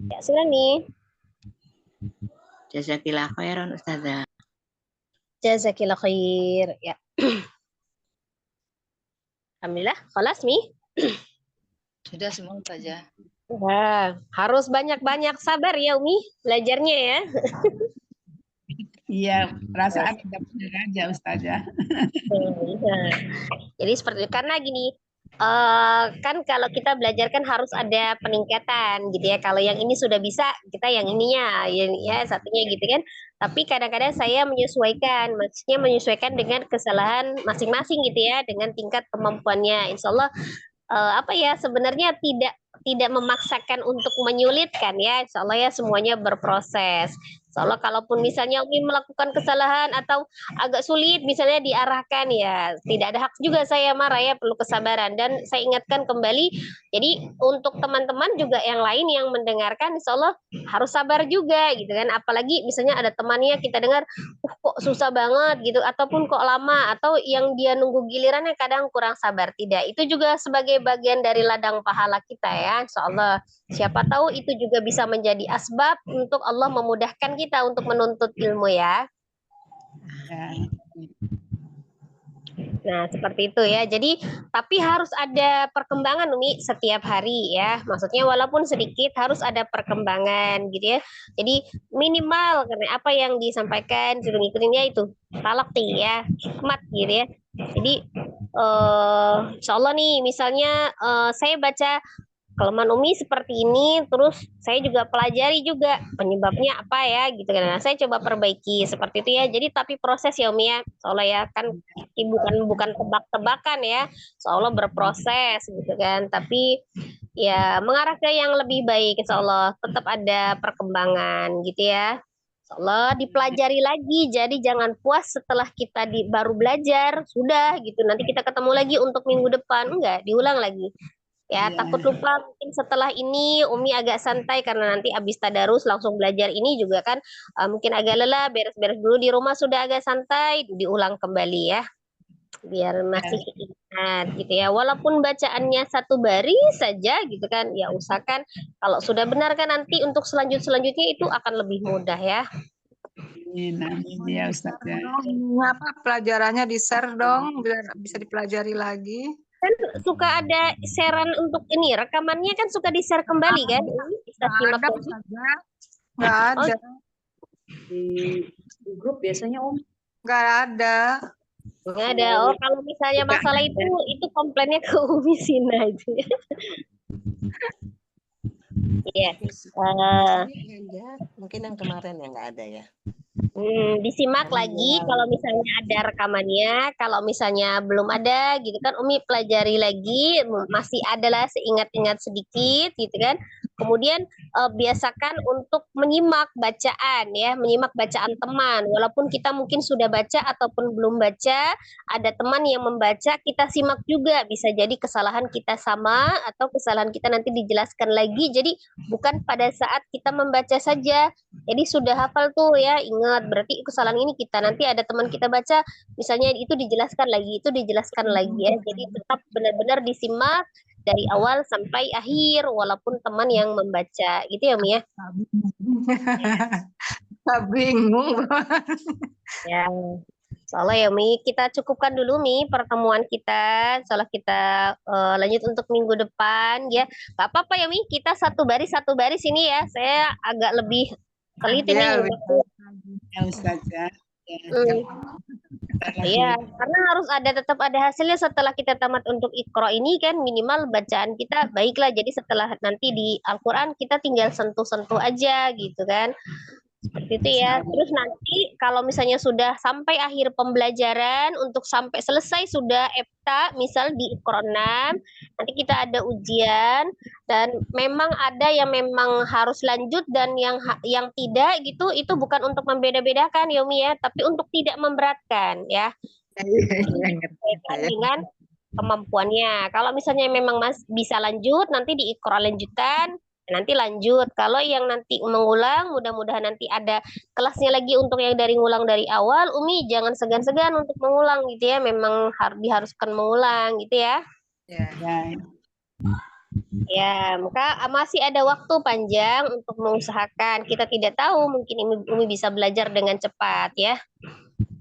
Ya, sudah nih. Jazakillah khairan Ustazah. Jazakillah khair. Ya. Alhamdulillah, khalas Mi. Sudah semua saja. Nah, harus banyak-banyak sabar ya Umi belajarnya ya. Iya, perasaan tidak benar aja Ustazah. Jadi seperti karena gini, kan kalau kita belajar kan harus ada peningkatan gitu ya. Kalau yang ini sudah bisa, kita yang ininya ya satunya gitu kan. Tapi kadang-kadang saya menyesuaikan, maksudnya menyesuaikan dengan kesalahan masing-masing gitu ya, dengan tingkat kemampuannya. Insya Allah apa ya, sebenarnya tidak memaksakan untuk menyulitkan ya. Insya Allah ya semuanya berproses. Insya Allah kalaupun misalnya Umi melakukan kesalahan atau agak sulit misalnya diarahkan ya, tidak ada hak juga saya marah ya, perlu kesabaran. Dan saya ingatkan kembali, jadi untuk teman-teman juga yang lain yang mendengarkan, insya Allah harus sabar juga gitu kan. Apalagi misalnya ada temannya kita dengar, kok susah banget gitu, ataupun kok lama, atau yang dia nunggu gilirannya kadang kurang sabar. Tidak, itu juga sebagai bagian dari ladang pahala kita ya, insya Allah. Siapa tahu itu juga bisa menjadi asbab untuk Allah memudahkan kita untuk menuntut ilmu ya. Ya. Nah, seperti itu ya. Jadi, tapi harus ada perkembangan Umi setiap hari ya. Maksudnya walaupun sedikit harus ada perkembangan gitu ya. Jadi minimal karena apa yang disampaikan sudah ngikutin ya itu talaqi ya, hikmat gitu ya. Jadi insya Allah nih misalnya saya baca kelemahan Umi seperti ini, terus saya juga pelajari juga penyebabnya apa ya gitu kan. Nah, saya coba perbaiki seperti itu ya. Jadi tapi proses ya Umi ya, soalnya ya kan bukan tebak-tebakan ya, soalnya berproses gitu kan. Tapi ya mengarah ke yang lebih baik, insya Allah tetap ada perkembangan gitu ya. Insya Allah dipelajari lagi, jadi jangan puas setelah kita baru belajar, sudah gitu. Nanti kita ketemu lagi untuk minggu depan, enggak, diulang lagi. Ya, Iya. takut lupa mungkin setelah ini Umi agak santai karena nanti abis tadarus langsung belajar ini juga kan mungkin agak lelah, beres-beres dulu di rumah sudah agak santai, diulang kembali ya. Biar masih ingat gitu ya. Walaupun bacaannya satu baris saja gitu kan, ya usahakan kalau sudah benar kan nanti untuk selanjutnya itu akan lebih mudah ya. Amin ya Ustaz ya. Apa pelajarannya di-share dong biar bisa dipelajari lagi. Kan suka ada sharean untuk ini, rekamannya kan suka di-share kembali kan? Bisa simak Ada, lagi. Ustazah. Nggak ada. Di grup biasanya Om. Nggak ada. Nggak ada. Oh, kalau misalnya masalah itu komplainnya ke Umi Sina itu. Iya. Mungkin yang kemarin yang nggak ada ya. Disimak lagi kalau misalnya ada rekamannya, kalau misalnya belum ada gitu kan Umi pelajari lagi, masih adalah seingat-ingat sedikit gitu kan. Kemudian biasakan untuk menyimak bacaan ya, menyimak bacaan teman. Walaupun kita mungkin sudah baca ataupun belum baca, ada teman yang membaca, kita simak juga. Bisa jadi kesalahan kita sama atau kesalahan kita nanti dijelaskan lagi. Jadi bukan pada saat kita membaca saja. Jadi sudah hafal tuh ya, ingat berarti kesalahan ini kita nanti ada teman kita baca, misalnya itu dijelaskan lagi ya. Jadi tetap benar-benar disimak dari awal sampai akhir walaupun teman yang membaca gitu ya Mi ya. Bingung. Ya. Soalnya ya Mi, kita cukupkan dulu Mi pertemuan kita. Soalnya kita lanjut untuk minggu depan ya. Gak apa-apa ya Mi, kita satu baris ini ya. Saya agak lebih teliti nih. Ya Ustaz ya. Iya, karena harus tetap ada hasilnya setelah kita tamat untuk Iqra ini kan, minimal bacaan kita baiklah. Jadi setelah nanti di Al-Quran kita tinggal sentuh-sentuh aja gitu kan. Seperti itu ya. Terus nanti kalau misalnya sudah sampai akhir pembelajaran, untuk sampai selesai sudah EPTA, misal di Iqra 6, nanti kita ada ujian, dan memang ada yang memang harus lanjut dan yang tidak gitu, itu bukan untuk membeda-bedakan ya Umi ya, tapi untuk tidak memberatkan ya. Dengan kemampuannya. Kalau misalnya memang bisa lanjut, nanti di Iqra lanjutan, nanti lanjut. Kalau yang nanti mengulang, mudah-mudahan nanti ada kelasnya lagi untuk yang ngulang dari awal. Umi jangan segan-segan untuk mengulang gitu ya. Memang diharuskan mengulang gitu ya. Ya, maka masih ada waktu panjang untuk mengusahakan. Kita tidak tahu, mungkin Umi bisa belajar dengan cepat ya.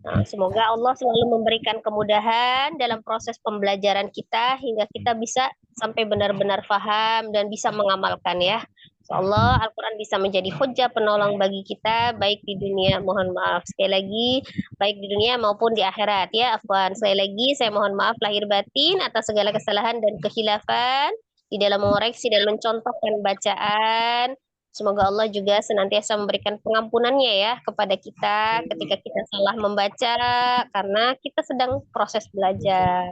Nah, semoga Allah selalu memberikan kemudahan dalam proses pembelajaran kita hingga kita bisa sampai benar-benar paham dan bisa mengamalkan ya. Insyaallah Al-Quran bisa menjadi hujah penolong bagi kita baik di dunia, mohon maaf sekali lagi, baik di dunia maupun di akhirat ya. Afwan, sekali lagi saya mohon maaf lahir batin atas segala kesalahan dan kekhilafan di dalam mengoreksi dan mencontohkan bacaan. Semoga Allah juga senantiasa memberikan pengampunannya ya kepada kita ketika kita salah membaca karena kita sedang proses belajar.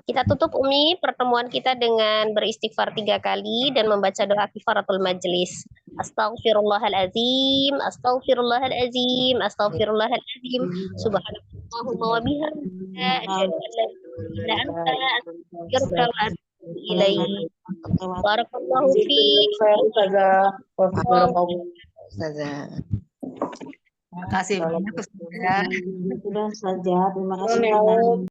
Kita tutup Umi pertemuan kita dengan beristighfar 3 kali dan membaca doa kifaratul majlis. Astaghfirullahalazim, astaghfirullahalazim, astaghfirullahalazim. Subhanallahumma wa bihamdika asyhadu an la ilaha illa anta astaghfiruka wa atubu ilaik. Barakallahu fiik. Terima kasih banyak Ustazah. Sudah saja, terima kasih.